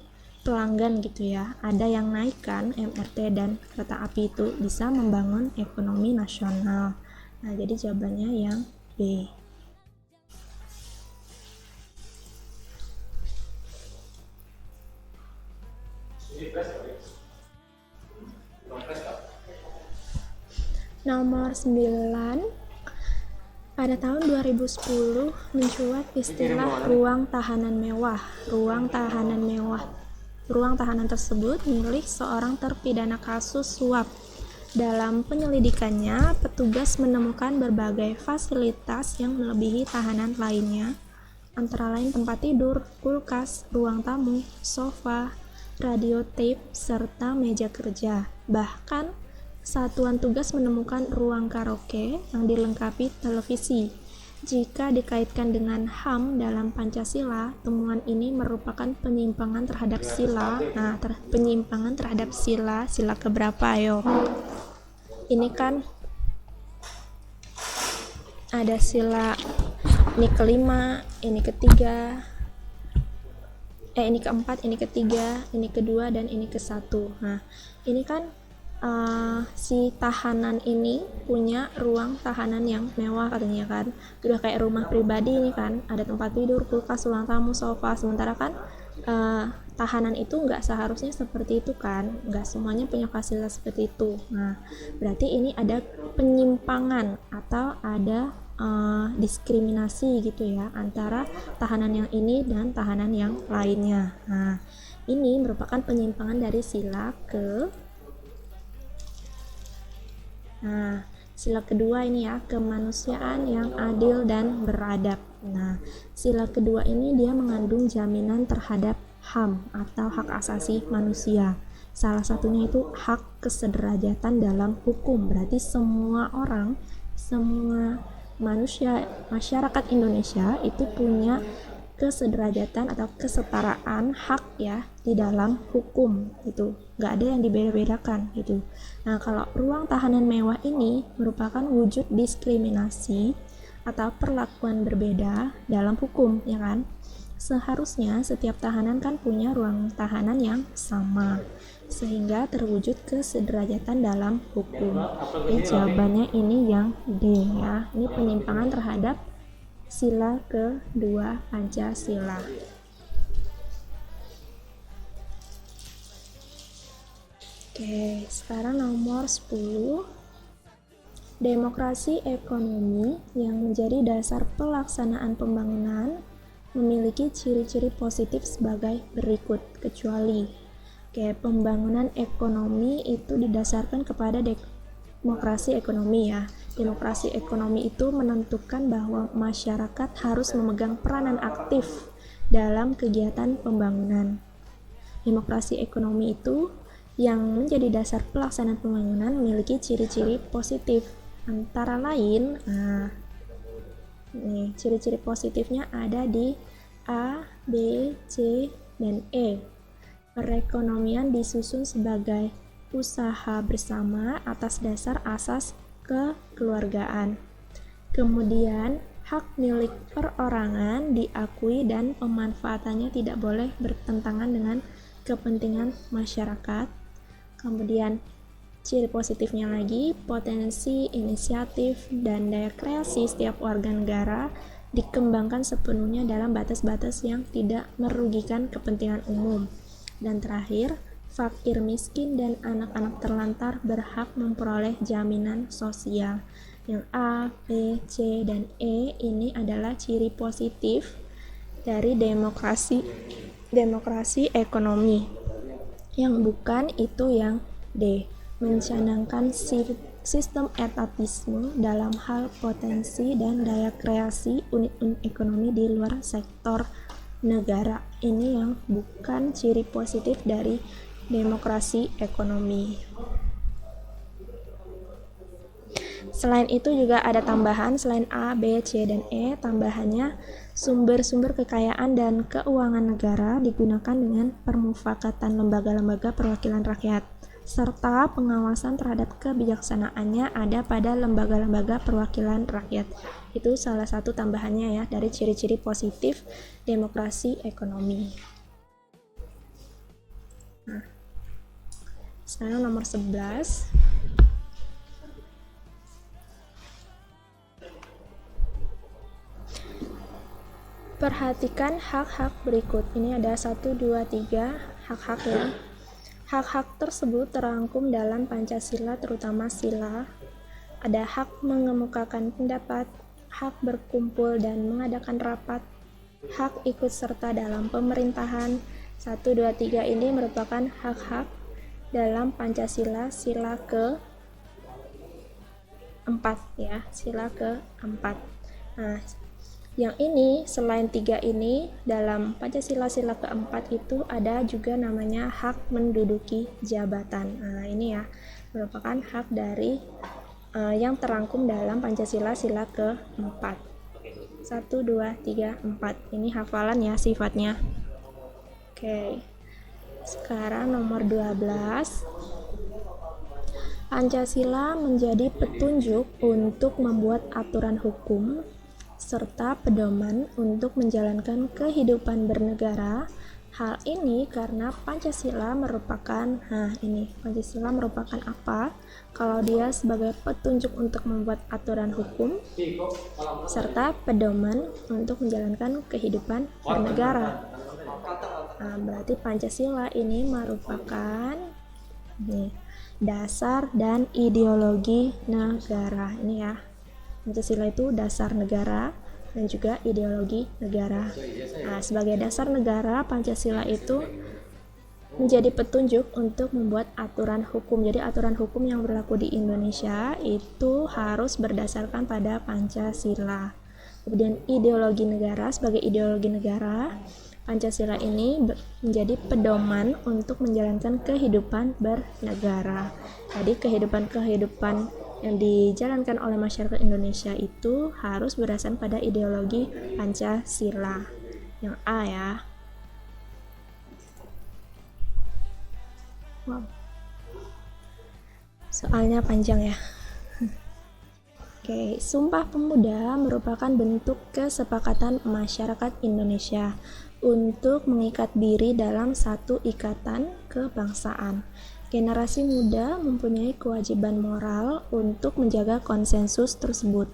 pelanggan gitu ya, ada yang naik kan MRT dan kereta api itu bisa membangun ekonomi nasional. Nah jadi jawabannya yang B. Nomor 9, pada tahun 2010 mencuat istilah ruang tahanan mewah. Ruang tahanan tersebut milik seorang terpidana kasus suap. Dalam penyelidikannya, petugas menemukan berbagai fasilitas yang melebihi tahanan lainnya, antara lain tempat tidur, kulkas, ruang tamu, sofa, radio tape, serta meja kerja. Bahkan satuan tugas menemukan ruang karaoke yang dilengkapi televisi. Jika dikaitkan dengan HAM dalam Pancasila, temuan ini merupakan penyimpangan terhadap sila. Nah, penyimpangan terhadap sila keberapa ayo? Ini kan ada sila, ini kelima, ini ketiga, ini keempat, ini ketiga, ini kedua, dan ini kesatu. Nah, ini kan si tahanan ini punya ruang tahanan yang mewah katanya kan, udah kayak rumah pribadi ini kan, ada tempat tidur, kulkas, ruang tamu, sofa. Sementara kan tahanan itu nggak seharusnya seperti itu kan, nggak semuanya punya fasilitas seperti itu. Nah berarti ini ada penyimpangan atau ada diskriminasi gitu ya antara tahanan yang ini dan tahanan yang lainnya. Nah ini merupakan penyimpangan dari sila ke sila kedua ini ya, kemanusiaan yang adil dan beradab. Nah, sila kedua ini dia mengandung jaminan terhadap HAM atau hak asasi manusia. Salah satunya itu hak kesederajatan dalam hukum. Berarti semua orang, semua manusia, masyarakat Indonesia itu punya kesederajatan atau kesetaraan hak ya di dalam hukum, itu nggak ada yang dibeda-bedakan gitu. Nah kalau ruang tahanan mewah ini merupakan wujud diskriminasi atau perlakuan berbeda dalam hukum ya kan. Seharusnya setiap tahanan kan punya ruang tahanan yang sama sehingga terwujud kesederajatan dalam hukum. Jawabannya ini yang D ya, ini penyimpangan terhadap sila kedua Pancasila. Oke, sekarang nomor 10. Demokrasi ekonomi yang menjadi dasar pelaksanaan pembangunan memiliki ciri-ciri positif sebagai berikut, kecuali pembangunan ekonomi itu didasarkan kepada demokrasi ekonomi ya. Demokrasi ekonomi itu menentukan bahwa masyarakat harus memegang peranan aktif dalam kegiatan pembangunan. Demokrasi ekonomi itu yang menjadi dasar pelaksanaan pembangunan memiliki ciri-ciri positif. Antara lain, ciri-ciri positifnya ada di A, B, C, dan E. Perekonomian disusun sebagai usaha bersama atas dasar asas kekeluargaan. Kemudian, hak milik perorangan diakui dan pemanfaatannya tidak boleh bertentangan dengan kepentingan masyarakat. Kemudian, ciri positifnya lagi, potensi, inisiatif, dan daya kreasi setiap warga negara dikembangkan sepenuhnya dalam batas-batas yang tidak merugikan kepentingan umum. Dan terakhir, fakir miskin dan anak-anak terlantar berhak memperoleh jaminan sosial. Yang A, B, C, dan E ini adalah ciri positif dari demokrasi ekonomi. Yang bukan itu yang D, mencanangkan sistem etatisme dalam hal potensi dan daya kreasi unit-unit ekonomi di luar sektor negara. Ini yang bukan ciri positif dari demokrasi ekonomi. Selain itu juga ada tambahan, selain A, B, C, dan E, tambahannya Sumber-sumber kekayaan dan keuangan negara digunakan dengan permufakatan lembaga-lembaga perwakilan rakyat, serta pengawasan terhadap kebijaksanaannya ada pada lembaga-lembaga perwakilan rakyat. Itu salah satu tambahannya ya dari ciri-ciri positif demokrasi ekonomi. Nah, sekarang nomor 11. Perhatikan hak-hak berikut. Ini ada 1, 2, 3 hak-hak ya. Hak-hak tersebut terangkum dalam Pancasila, terutama sila. Ada hak mengemukakan pendapat, hak berkumpul dan mengadakan rapat, hak ikut serta dalam pemerintahan. 1, 2, 3 ini merupakan hak-hak dalam Pancasila, sila ke-4 ya, sila ke-4. Nah, yang ini selain 3 ini dalam Pancasila sila ke-4 itu ada juga namanya hak menduduki jabatan. Nah, ini ya merupakan hak dari yang terangkum dalam Pancasila sila ke-4. 1, 2, 3, 4. Ini hafalan ya sifatnya. Oke. Sekarang nomor 12. Pancasila menjadi petunjuk untuk membuat aturan hukum serta pedoman untuk menjalankan kehidupan bernegara. Hal ini karena Pancasila merupakan, Pancasila merupakan apa? Kalau dia sebagai petunjuk untuk membuat aturan hukum serta pedoman untuk menjalankan kehidupan bernegara. Nah, berarti Pancasila ini merupakan dasar dan ideologi negara. Ini ya. Pancasila itu dasar negara dan juga ideologi negara. Nah, sebagai dasar negara, Pancasila itu menjadi petunjuk untuk membuat aturan hukum. Jadi aturan hukum yang berlaku di Indonesia itu harus berdasarkan pada Pancasila. Kemudian ideologi negara, sebagai ideologi negara, Pancasila ini menjadi pedoman untuk menjalankan kehidupan bernegara. Jadi kehidupan yang dijalankan oleh masyarakat Indonesia itu harus berdasarkan pada ideologi Pancasila. Yang A ya. Wow. Soalnya panjang ya. Oke, Sumpah Pemuda merupakan bentuk kesepakatan masyarakat Indonesia untuk mengikat diri dalam satu ikatan kebangsaan. Generasi muda mempunyai kewajiban moral untuk menjaga konsensus tersebut.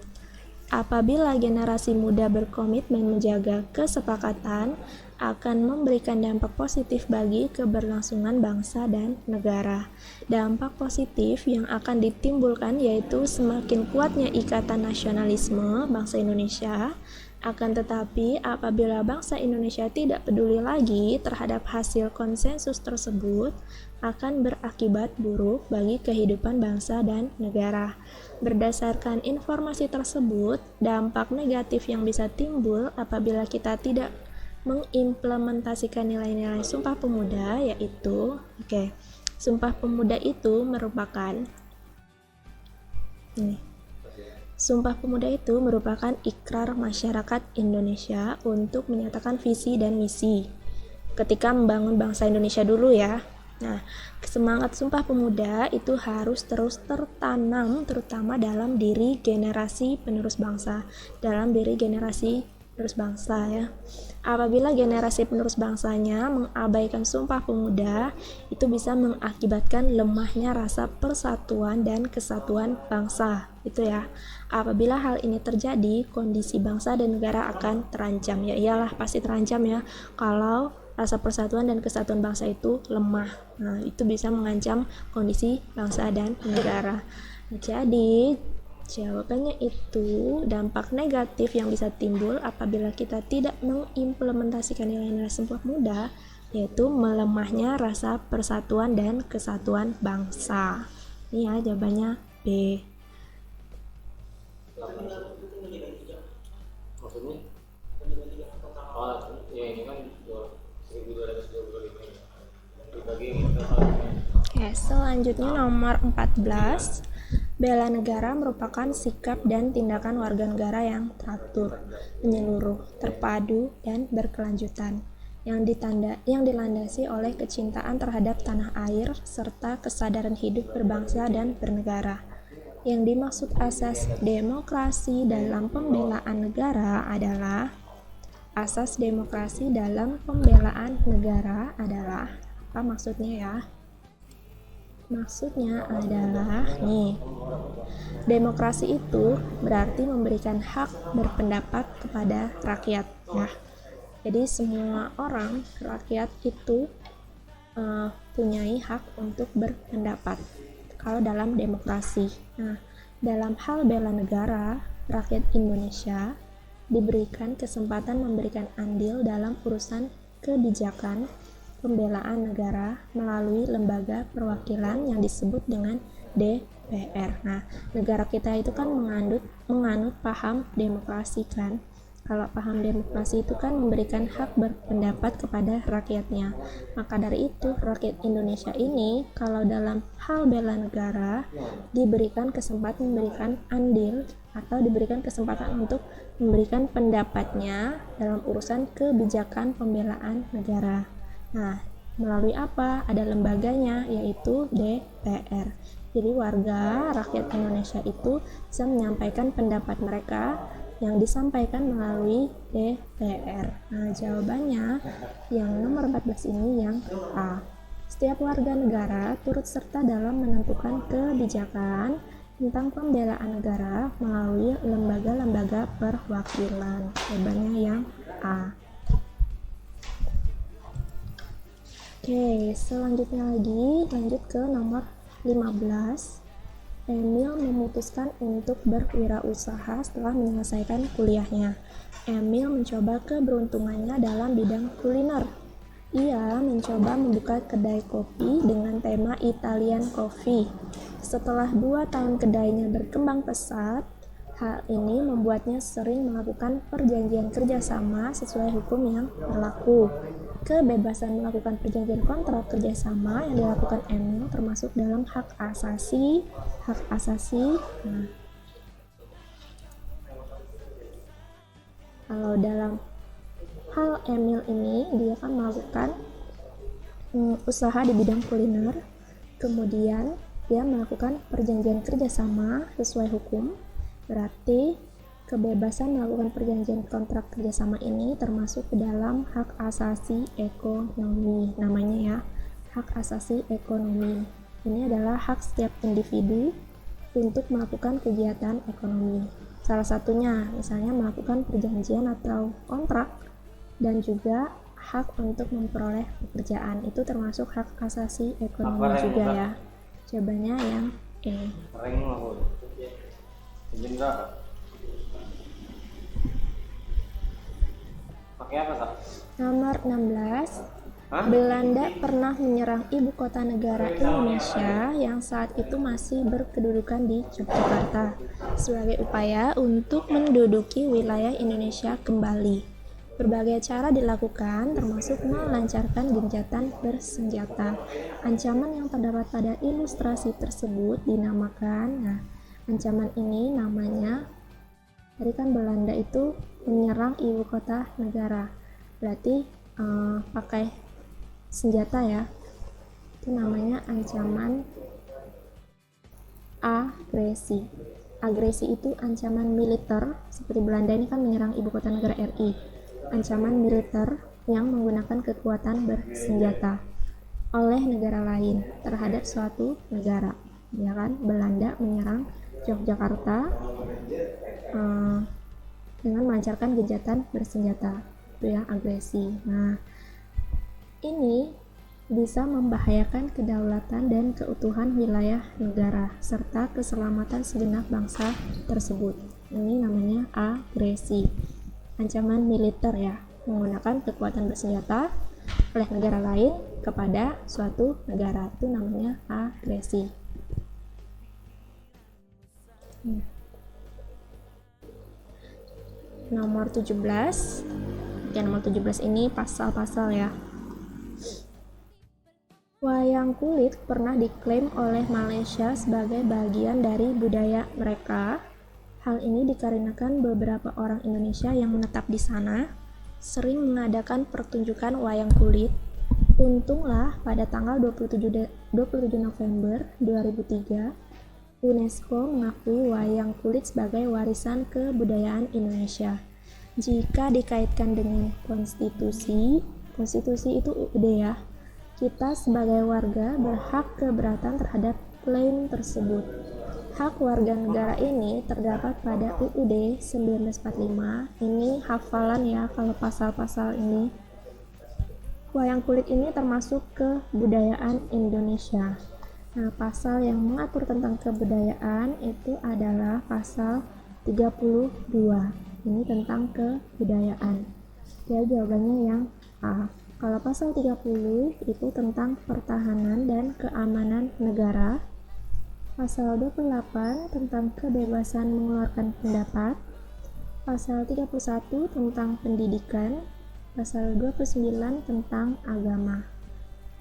Apabila generasi muda berkomitmen menjaga kesepakatan, akan memberikan dampak positif bagi keberlangsungan bangsa dan negara. Dampak positif yang akan ditimbulkan yaitu semakin kuatnya ikatan nasionalisme bangsa Indonesia. Akan tetapi, apabila bangsa Indonesia tidak peduli lagi terhadap hasil konsensus tersebut, akan berakibat buruk bagi kehidupan bangsa dan negara. Berdasarkan informasi tersebut, dampak negatif yang bisa timbul apabila kita tidak mengimplementasikan nilai-nilai Sumpah Pemuda yaitu, Sumpah Pemuda itu merupakan Sumpah Pemuda itu merupakan ikrar masyarakat Indonesia untuk menyatakan visi dan misi ketika membangun bangsa Indonesia dulu ya. Nah, semangat Sumpah Pemuda itu harus terus tertanam terutama dalam diri generasi penerus bangsa, ya. Apabila generasi penerus bangsanya mengabaikan Sumpah Pemuda, itu bisa mengakibatkan lemahnya rasa persatuan dan kesatuan bangsa. Itu ya. Apabila hal ini terjadi, kondisi bangsa dan negara akan terancam. Ya iyalah, pasti terancam ya. Kalau rasa persatuan dan kesatuan bangsa itu lemah. Nah, itu bisa mengancam kondisi bangsa dan negara. Jadi, jawabannya itu dampak negatif yang bisa timbul apabila kita tidak mengimplementasikan nilai-nilai Sumpah Pemuda, yaitu melemahnya rasa persatuan dan kesatuan bangsa. Ini ya jawabannya B. Maksudnya? Ya ini kan 1225 dibagi. Oke, selanjutnya nomor 14. Bela negara merupakan sikap dan tindakan warga negara yang teratur, menyeluruh, terpadu, dan berkelanjutan, yang dilandasi oleh kecintaan terhadap tanah air serta kesadaran hidup berbangsa dan bernegara. Yang dimaksud asas demokrasi dalam pembelaan negara adalah apa maksudnya ya? Maksudnya adalah nih, demokrasi itu berarti memberikan hak berpendapat kepada rakyat ya. Jadi semua orang, rakyat itu punyai hak untuk berpendapat kalau dalam demokrasi. Nah, dalam hal bela negara, rakyat Indonesia diberikan kesempatan memberikan andil dalam urusan kebijakan pembelaan negara melalui lembaga perwakilan yang disebut dengan DPR. Nah, negara kita itu kan menganut paham demokrasi kan. Kalau paham demokrasi itu kan memberikan hak berpendapat kepada rakyatnya. Maka dari itu, rakyat Indonesia ini kalau dalam hal bela negara diberikan kesempatan memberikan andil atau diberikan kesempatan untuk memberikan pendapatnya dalam urusan kebijakan pembelaan negara. Nah, melalui apa? Ada lembaganya, yaitu DPR. Jadi warga rakyat Indonesia itu bisa menyampaikan pendapat mereka yang disampaikan melalui DPR. Nah, jawabannya yang nomor 14 ini yang A. Setiap warga negara turut serta dalam menentukan kebijakan tentang pembelaan negara melalui lembaga-lembaga perwakilan. Jawabannya yang A. Oke, selanjutnya lanjut ke nomor 15. Emil memutuskan untuk berwirausaha setelah menyelesaikan kuliahnya. Emil mencoba keberuntungannya dalam bidang kuliner. Ia mencoba membuka kedai kopi dengan tema Italian Coffee. Setelah 2 tahun kedainya berkembang pesat, hal ini membuatnya sering melakukan perjanjian kerjasama sesuai hukum yang berlaku. Kebebasan melakukan perjanjian kontrak kerjasama yang dilakukan Emil termasuk dalam hak asasi. Nah, kalau dalam hal Emil ini dia kan melakukan usaha di bidang kuliner, kemudian dia melakukan perjanjian kerjasama sesuai hukum. Berarti kebebasan melakukan perjanjian kontrak kerjasama ini termasuk ke dalam hak asasi ekonomi, namanya ya, hak asasi ekonomi. Ini adalah hak setiap individu untuk melakukan kegiatan ekonomi. Salah satunya misalnya melakukan perjanjian atau kontrak, dan juga hak untuk memperoleh pekerjaan, itu termasuk hak asasi ekonomi juga ya. Jawabannya yang E. Nomor 16. Belanda pernah menyerang ibu kota negara Indonesia yang saat itu masih berkedudukan di Yogyakarta sebagai upaya untuk menduduki wilayah Indonesia kembali. Berbagai cara dilakukan termasuk melancarkan gencatan bersenjata. Ancaman yang terdapat pada ilustrasi tersebut dinamakan, ancaman ini namanya, tadi kan Belanda itu menyerang ibu kota negara, berarti pakai senjata ya, itu namanya ancaman agresi. Agresi itu ancaman militer, seperti Belanda ini kan menyerang ibu kota negara RI. Ancaman militer yang menggunakan kekuatan bersenjata oleh negara lain terhadap suatu negara, ya kan? Belanda menyerang Yogyakarta dengan melancarkan gencatan bersenjata, itu ya, agresi. Nah, ini bisa membahayakan kedaulatan dan keutuhan wilayah negara serta keselamatan segenap bangsa tersebut. Ini namanya agresi. Ancaman militer ya, menggunakan kekuatan bersenjata oleh negara lain kepada suatu negara, itu namanya agresi. Nomor 17. Ya, nomor 17 ini pasal-pasal ya. Wayang wayang kulit pernah diklaim oleh Malaysia sebagai bagian dari budaya mereka. Hal ini dikarenakan beberapa orang Indonesia yang menetap di sana sering mengadakan pertunjukan wayang kulit. Untunglah pada tanggal 27 November 2003, UNESCO mengakui wayang kulit sebagai warisan kebudayaan Indonesia. Jika dikaitkan dengan konstitusi itu UUD ya, kita sebagai warga berhak keberatan terhadap klaim tersebut. Hak warga negara ini terdapat pada UUD 1945. Ini hafalan ya kalau pasal-pasal ini. Wayang kulit ini termasuk kebudayaan Indonesia. Nah, pasal yang mengatur tentang kebudayaan itu adalah pasal 32. Ini tentang kebudayaan. Ya, jawabannya yang A. Kalau pasal 30 itu tentang pertahanan dan keamanan negara. Pasal 28 tentang kebebasan mengeluarkan pendapat. Pasal 31 tentang pendidikan. Pasal 29 tentang agama.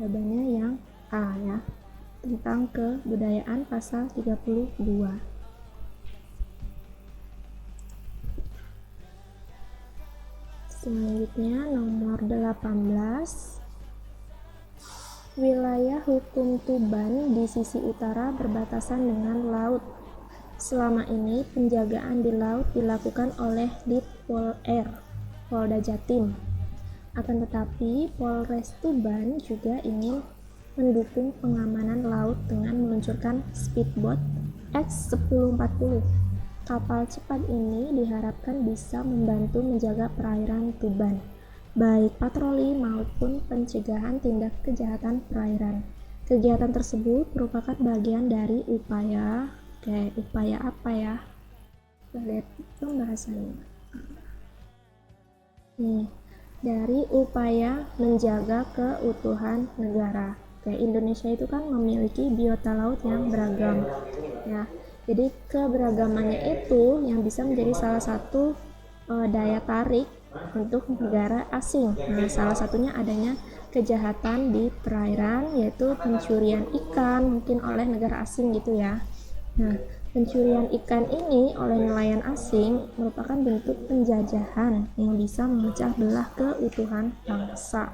Jawabannya yang A ya. Tentang kebudayaan pasal 32. Selanjutnya nomor 18. Wilayah hukum Tuban di sisi utara berbatasan dengan laut. Selama ini penjagaan di laut dilakukan oleh Ditpol R, Polda Jatim. Akan tetapi Polres Tuban juga ingin mendukung pengamanan laut dengan meluncurkan speedboat X1040. Kapal cepat ini diharapkan bisa membantu menjaga perairan Tuban, baik patroli maupun pencegahan tindak kejahatan perairan. Kegiatan tersebut merupakan bagian dari upaya apa ya? Kita lihat pembahasannya. Nih, dari upaya menjaga keutuhan negara. Indonesia itu kan memiliki biota laut yang beragam, ya. Jadi keberagamannya itu yang bisa menjadi salah satu daya tarik untuk negara asing. Nah, salah satunya adanya kejahatan di perairan, yaitu pencurian ikan mungkin oleh negara asing gitu ya. Nah, pencurian ikan ini oleh nelayan asing merupakan bentuk penjajahan yang bisa memecah belah keutuhan bangsa.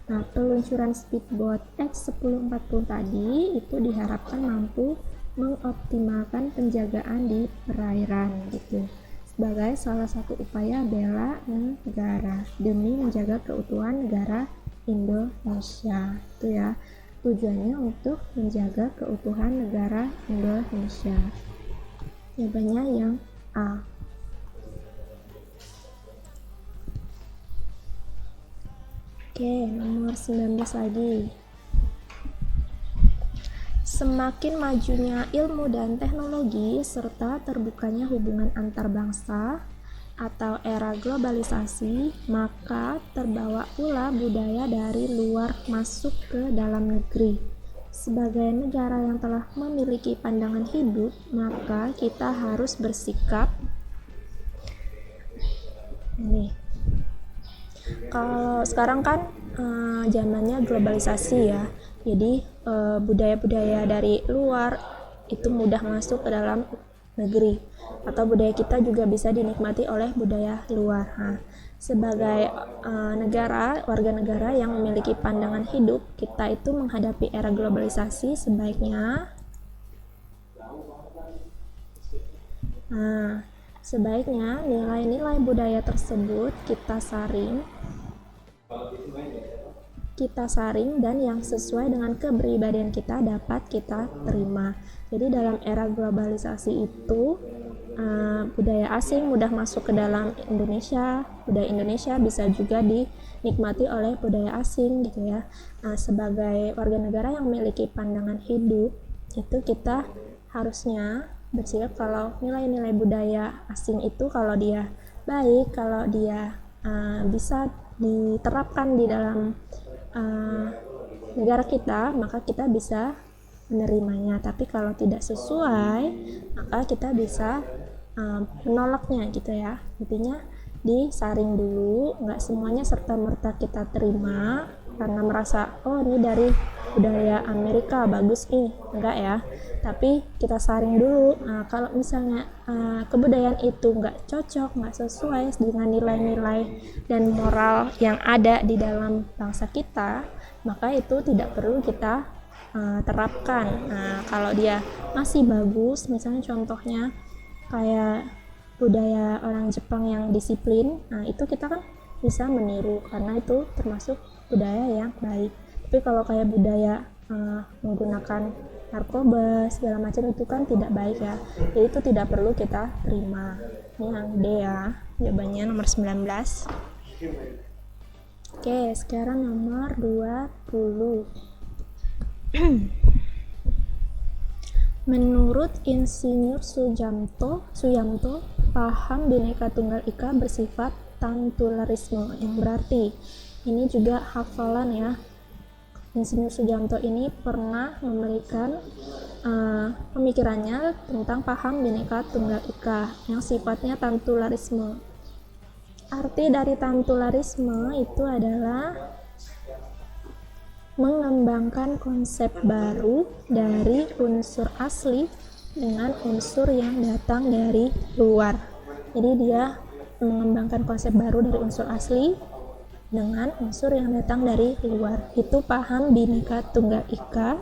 Nah, peluncuran speedboat X1040 tadi itu diharapkan mampu mengoptimalkan penjagaan di perairan gitu, sebagai salah satu upaya bela negara demi menjaga keutuhan negara Indonesia. Itu ya, tujuannya untuk menjaga keutuhan negara Indonesia. Jawabannya yang A. Oke, nomor 19 lagi. Semakin majunya ilmu dan teknologi serta terbukanya hubungan antar bangsa atau era globalisasi, maka terbawa pula budaya dari luar masuk ke dalam negeri. Sebagai negara yang telah memiliki pandangan hidup, maka kita harus bersikap ini. Kalau sekarang kan zamannya globalisasi ya. Jadi budaya-budaya dari luar itu mudah masuk ke dalam negeri, atau budaya kita juga bisa dinikmati oleh budaya luar. Nah, sebagai warga negara yang memiliki pandangan hidup, kita itu menghadapi era globalisasi sebaiknya nilai-nilai budaya tersebut kita saring dan yang sesuai dengan kepribadian kita dapat kita terima. Jadi dalam era globalisasi itu budaya asing mudah masuk ke dalam Indonesia, budaya Indonesia bisa juga dinikmati oleh budaya asing gitu ya. Nah, sebagai warga negara yang memiliki pandangan hidup, itu kita harusnya bersikap kalau nilai-nilai budaya asing itu kalau dia baik, kalau dia bisa diterapkan di dalam negara kita, maka kita bisa menerimanya. Tapi kalau tidak sesuai, maka kita bisa menolaknya gitu ya. Intinya disaring dulu, nggak semuanya serta-merta kita terima karena merasa oh ini dari budaya Amerika bagus nih, enggak ya, tapi kita saring dulu. Nah, kalau misalnya kebudayaan itu enggak cocok, enggak sesuai dengan nilai-nilai dan moral yang ada di dalam bangsa kita, maka itu tidak perlu kita terapkan. Nah, kalau dia masih bagus, misalnya contohnya kayak budaya orang Jepang yang disiplin, nah itu kita kan bisa meniru karena itu termasuk budaya yang baik. Tapi kalau kayak budaya menggunakan narkoba segala macam itu kan tidak baik ya, jadi itu tidak perlu kita terima. Ini yang D ya, jawabannya nomor 19. Oke, sekarang nomor 20. Menurut Insinyur Suyanto, paham Bhinneka Tunggal Ika bersifat tantularisme, yang berarti ini juga hafalan ya. Insinyur Suyanto ini pernah memberikan pemikirannya tentang paham Bhinneka Tunggal Ika yang sifatnya tantularisme. Arti dari tantularisme itu adalah mengembangkan konsep baru dari unsur asli dengan unsur yang datang dari luar. Jadi dia mengembangkan konsep baru dari unsur asli dengan unsur yang datang dari luar. Itu paham Bhinneka Tunggal Ika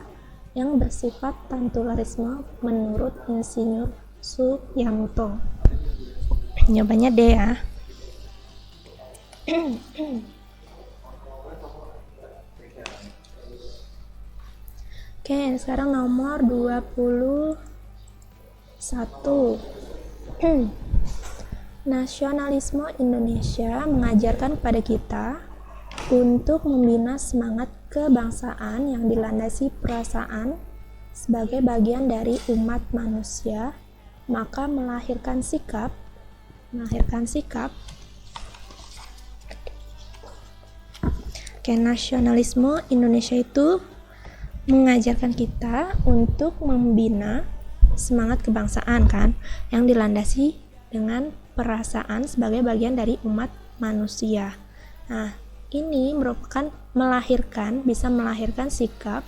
yang bersifat tantularisme menurut Insinyur Suyanto. Jawabannya D ya. Oke, sekarang nomor 21. Nasionalisme Indonesia mengajarkan kepada kita untuk membina semangat kebangsaan yang dilandasi perasaan sebagai bagian dari umat manusia, maka melahirkan sikap nasionalisme Indonesia itu mengajarkan kita untuk membina semangat kebangsaan kan, yang dilandasi dengan perasaan sebagai bagian dari umat manusia. Nah, ini merupakan bisa melahirkan sikap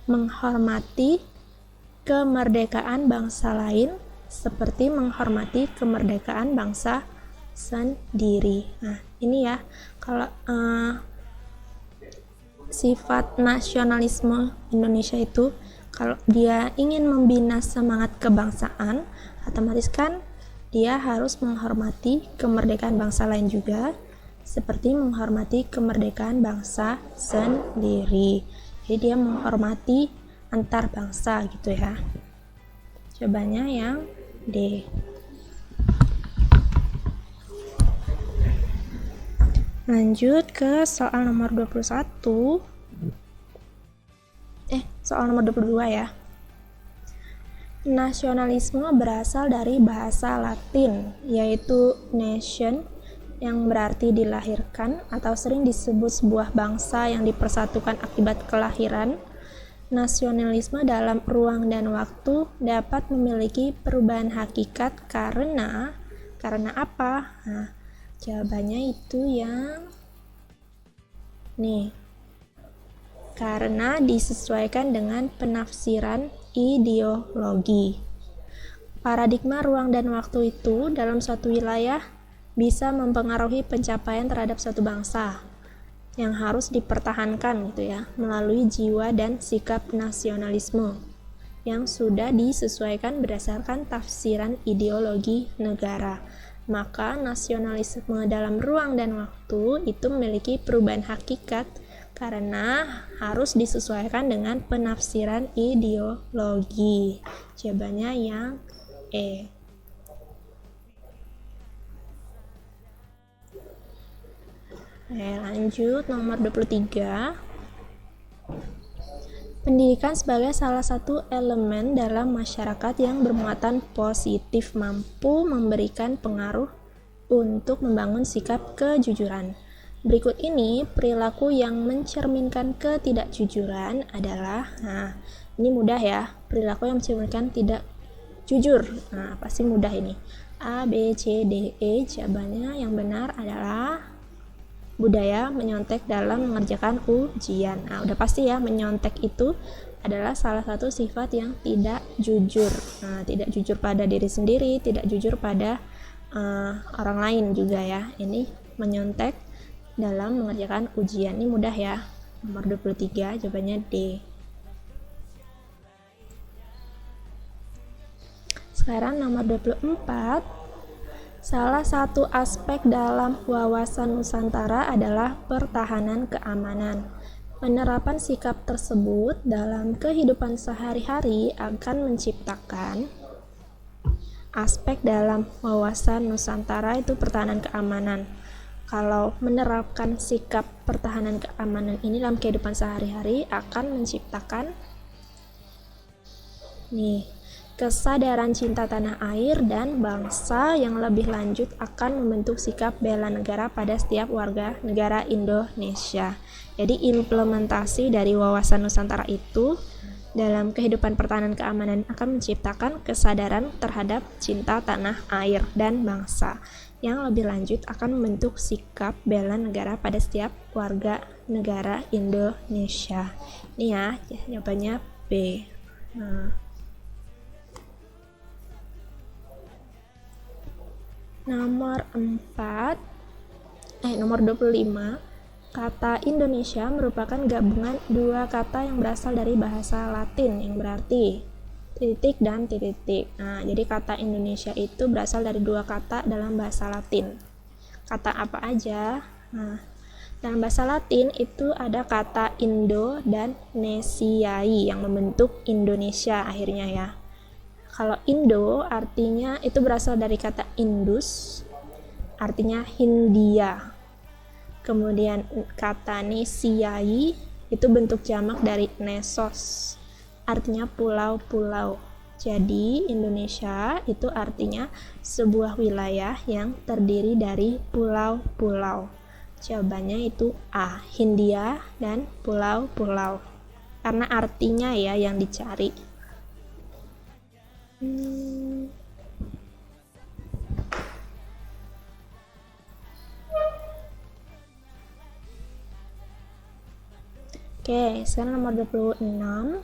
menghormati kemerdekaan bangsa lain seperti menghormati kemerdekaan bangsa sendiri. Nah, ini ya, kalau sifat nasionalisme Indonesia itu, kalau dia ingin membina semangat kebangsaan, otomatis kan dia harus menghormati kemerdekaan bangsa lain juga, seperti menghormati kemerdekaan bangsa sendiri. Jadi dia menghormati antar bangsa gitu ya. Jawabannya yang D. Lanjut ke soal nomor 21. Soal nomor 22 ya. Nasionalisme berasal dari bahasa Latin, yaitu nation, yang berarti dilahirkan atau sering disebut sebuah bangsa yang dipersatukan akibat kelahiran. Nasionalisme dalam ruang dan waktu dapat memiliki perubahan hakikat karena apa? Nah, jawabannya itu yang karena disesuaikan dengan penafsiran ideologi. Paradigma ruang dan waktu itu dalam suatu wilayah bisa mempengaruhi pencapaian terhadap suatu bangsa yang harus dipertahankan gitu ya, melalui jiwa dan sikap nasionalisme yang sudah disesuaikan berdasarkan tafsiran ideologi negara. Maka nasionalisme dalam ruang dan waktu itu memiliki perubahan hakikat karena harus disesuaikan dengan penafsiran ideologi. Jawabannya yang E. Lanjut nomor 23. Pendidikan sebagai salah satu elemen dalam masyarakat yang bermuatan positif mampu memberikan pengaruh untuk membangun sikap kejujuran. Berikut ini perilaku yang mencerminkan ketidakjujuran adalah, ini mudah ya, perilaku yang mencerminkan tidak jujur. Nah, pasti mudah ini. A, B, C, D, E. Jawabannya yang benar adalah budaya menyontek dalam mengerjakan ujian. Nah, udah pasti ya, menyontek itu adalah salah satu sifat yang tidak jujur. Nah, tidak jujur pada diri sendiri, tidak jujur pada orang lain juga ya. Ini menyontek dalam mengerjakan ujian. Ini mudah ya. Nomor 23 jawabannya D. Sekarang nomor 24. Salah satu aspek dalam wawasan Nusantara adalah pertahanan keamanan. Penerapan sikap tersebut dalam kehidupan sehari-hari akan menciptakan aspek dalam wawasan Nusantara itu pertahanan keamanan. Kalau menerapkan sikap pertahanan keamanan ini dalam kehidupan sehari-hari akan menciptakan kesadaran cinta tanah air dan bangsa yang lebih lanjut akan membentuk sikap bela negara pada setiap warga negara Indonesia. Jadi implementasi dari wawasan Nusantara itu dalam kehidupan pertahanan keamanan akan menciptakan kesadaran terhadap cinta tanah air dan bangsa yang lebih lanjut akan membentuk sikap bela negara pada setiap warga negara Indonesia. Ini ya, jawabannya B. Nomor 25, kata Indonesia merupakan gabungan dua kata yang berasal dari bahasa Latin yang berarti titik dan titik. Nah, jadi kata Indonesia itu berasal dari dua kata dalam bahasa Latin. Kata apa aja? Nah, dalam bahasa Latin itu ada kata Indo dan Nesiai yang membentuk Indonesia akhirnya ya. Kalau Indo artinya itu berasal dari kata Indus, artinya Hindia. Kemudian kata Nesiai itu bentuk jamak dari Nesos, artinya pulau-pulau. Jadi Indonesia itu artinya sebuah wilayah yang terdiri dari pulau-pulau. Jawabannya itu A, Hindia dan pulau-pulau. Karena artinya ya yang dicari. Oke, sekarang nomor 26.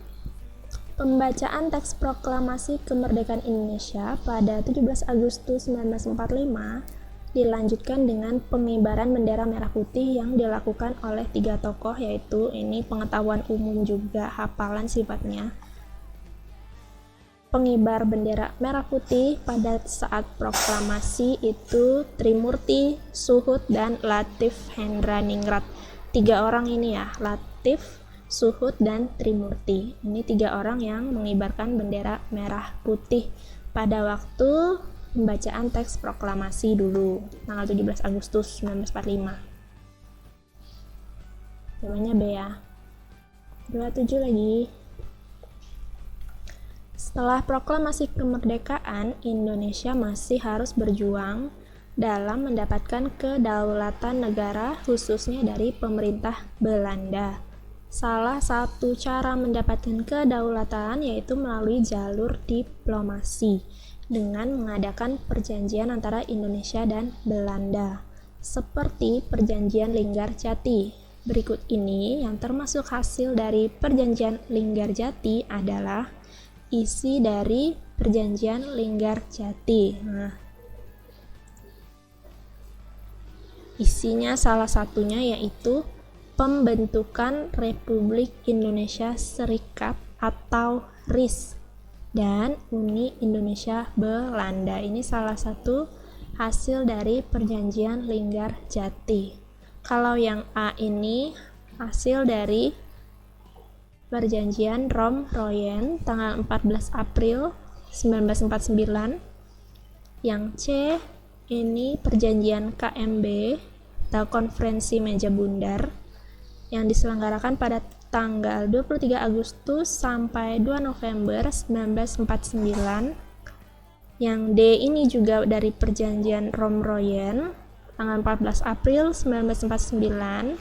Pembacaan teks proklamasi kemerdekaan Indonesia pada 17 Agustus 1945 dilanjutkan dengan pengibaran bendera merah putih yang dilakukan oleh 3 tokoh, yaitu ini pengetahuan umum juga hafalan sifatnya. Pengibar bendera merah putih pada saat proklamasi itu Trimurti, Suhud, dan Latif Hendraningrat. 3 orang ini ya, Latif, Suhud, dan Trimurti. Ini 3 orang yang mengibarkan bendera merah putih pada waktu pembacaan teks proklamasi dulu, tanggal 17 Agustus 1945. Jawabannya B ya. 27 lagi. Setelah proklamasi kemerdekaan, Indonesia masih harus berjuang dalam mendapatkan kedaulatan negara, khususnya dari pemerintah Belanda. Salah satu cara mendapatkan kedaulatan yaitu melalui jalur diplomasi dengan mengadakan perjanjian antara Indonesia dan Belanda, seperti Perjanjian Linggarjati. Berikut ini yang termasuk hasil dari Perjanjian Linggarjati adalah isi dari Perjanjian Linggarjati. Nah, isinya salah satunya yaitu pembentukan Republik Indonesia Serikat atau RIS dan Uni Indonesia Belanda. Ini salah satu hasil dari Perjanjian Linggarjati. Kalau yang A ini hasil dari Perjanjian Rom-Royen tanggal 14 April 1949. Yang C ini Perjanjian KMB atau Konferensi Meja Bundar yang diselenggarakan pada tanggal 23 Agustus sampai 2 November 1949. Yang D ini juga dari Perjanjian Rom-Royen tanggal 14 April 1949.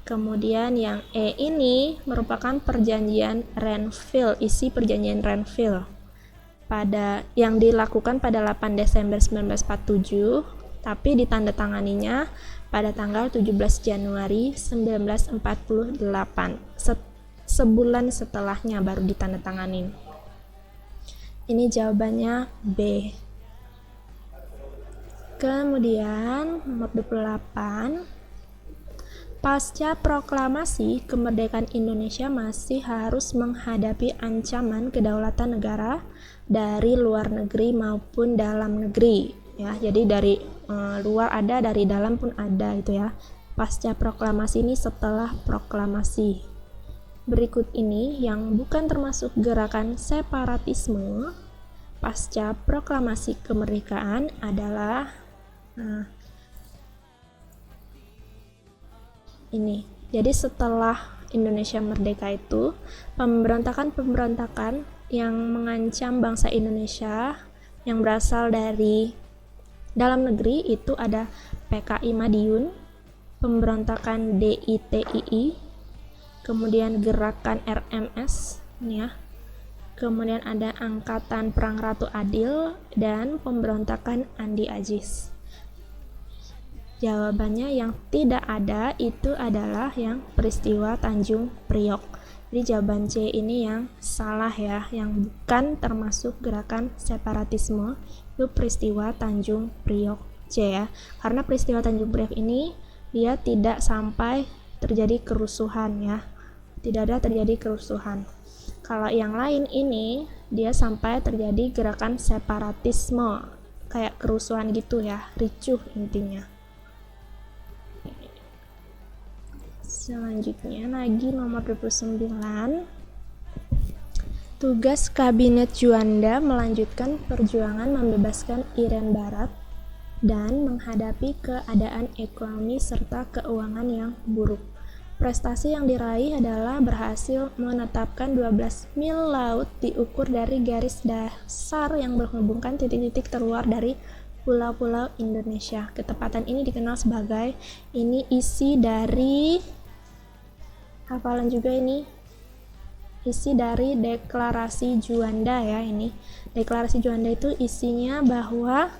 Kemudian yang E ini merupakan Perjanjian Renville, isi Perjanjian Renville yang dilakukan pada 8 Desember 1947. tapi ditandatanganinya pada tanggal 17 Januari 1948. Sebulan setelahnya baru ditandatanganin. Ini jawabannya B. Kemudian nomor 28, pasca proklamasi kemerdekaan Indonesia masih harus menghadapi ancaman kedaulatan negara dari luar negeri maupun dalam negeri ya. Jadi dari luar ada, dari dalam pun ada itu ya. Pasca proklamasi ini setelah proklamasi. Berikut ini yang bukan termasuk gerakan separatisme pasca proklamasi kemerdekaan adalah ini. Jadi setelah Indonesia merdeka itu, pemberontakan-pemberontakan yang mengancam bangsa Indonesia yang berasal dari dalam negeri itu ada PKI Madiun, pemberontakan DITII, kemudian gerakan RMS ya. Kemudian ada Angkatan Perang Ratu Adil dan pemberontakan Andi Ajis. Jawabannya yang tidak ada itu adalah yang peristiwa Tanjung Priok. Jadi jawaban C ini yang salah ya, yang bukan termasuk gerakan separatisme, itu peristiwa Tanjung Priok C ya. Karena peristiwa Tanjung Priok ini dia tidak sampai terjadi kerusuhan ya. Tidak ada terjadi kerusuhan. Kalau yang lain ini dia sampai terjadi gerakan separatisme, kayak kerusuhan gitu ya, ricuh intinya. Selanjutnya lagi nomor 29, tugas Kabinet Juanda melanjutkan perjuangan membebaskan Irian Barat dan menghadapi keadaan ekonomi serta keuangan yang buruk. Prestasi yang diraih adalah berhasil menetapkan 12 mil laut diukur dari garis dasar yang menghubungkan titik-titik terluar dari pulau-pulau Indonesia. Ketepatan ini dikenal sebagai, ini isi dari hafalan juga, ini isi dari deklarasi Juanda ya. Ini deklarasi Juanda itu isinya bahwa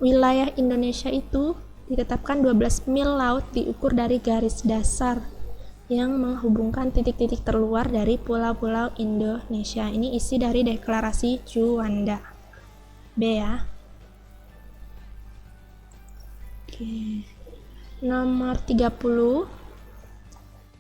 wilayah Indonesia itu ditetapkan 12 mil laut diukur dari garis dasar yang menghubungkan titik-titik terluar dari pulau-pulau Indonesia. Ini isi dari deklarasi Juanda. B ya. Oke. Nomor 30,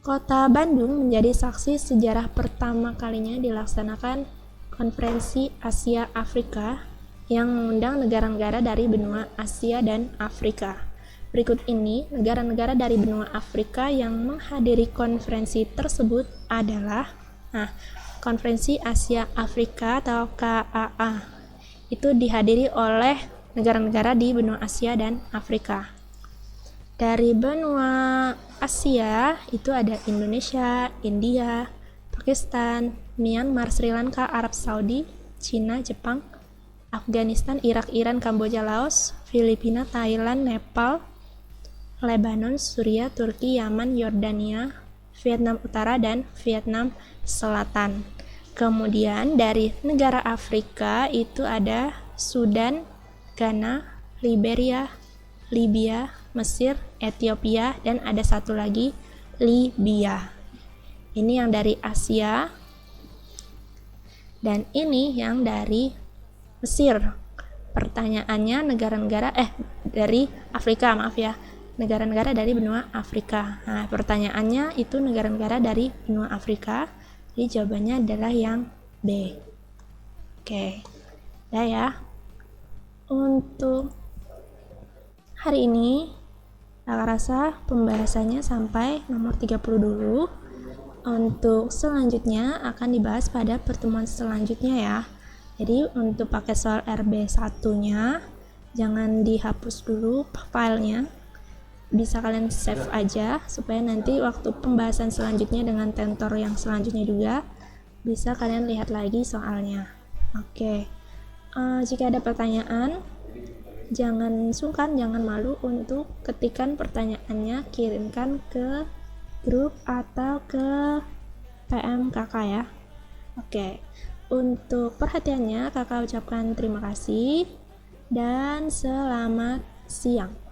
Kota Bandung menjadi saksi sejarah pertama kalinya dilaksanakan Konferensi Asia Afrika yang mengundang negara-negara dari benua Asia dan Afrika. Berikut ini negara-negara dari benua Afrika yang menghadiri konferensi tersebut adalah Konferensi Asia Afrika atau KAA. Itu dihadiri oleh negara-negara di benua Asia dan Afrika. Dari benua Asia itu ada Indonesia, India, Pakistan, Myanmar, Sri Lanka, Arab Saudi, Cina, Jepang, Afghanistan, Irak, Iran, Kamboja, Laos, Filipina, Thailand, Nepal, Lebanon, Suriah, Turki, Yaman, Yordania, Vietnam Utara, dan Vietnam Selatan. Kemudian dari negara Afrika itu ada Sudan, Ghana, Liberia, Libya, Mesir, Ethiopia, dan ada satu lagi Libya. Ini yang dari Asia dan ini yang dari Mesir. Pertanyaannya negara-negara dari Afrika, maaf ya. Negara-negara dari benua Afrika. Nah, pertanyaannya itu negara-negara dari benua Afrika. Jadi jawabannya adalah yang B. Oke. Ya. Untuk hari ini Kakak rasa pembahasannya sampai nomor 30 dulu. Untuk selanjutnya akan dibahas pada pertemuan selanjutnya ya. Jadi untuk pakai soal RB1-nya jangan dihapus dulu filenya. Bisa kalian save aja supaya nanti waktu pembahasan selanjutnya dengan tentor yang selanjutnya juga bisa kalian lihat lagi soalnya. Oke. Jika ada pertanyaan, jangan sungkan, jangan malu untuk ketikan pertanyaannya, kirimkan ke grup atau ke PM kakak ya. Oke, untuk perhatiannya kakak ucapkan terima kasih dan selamat siang.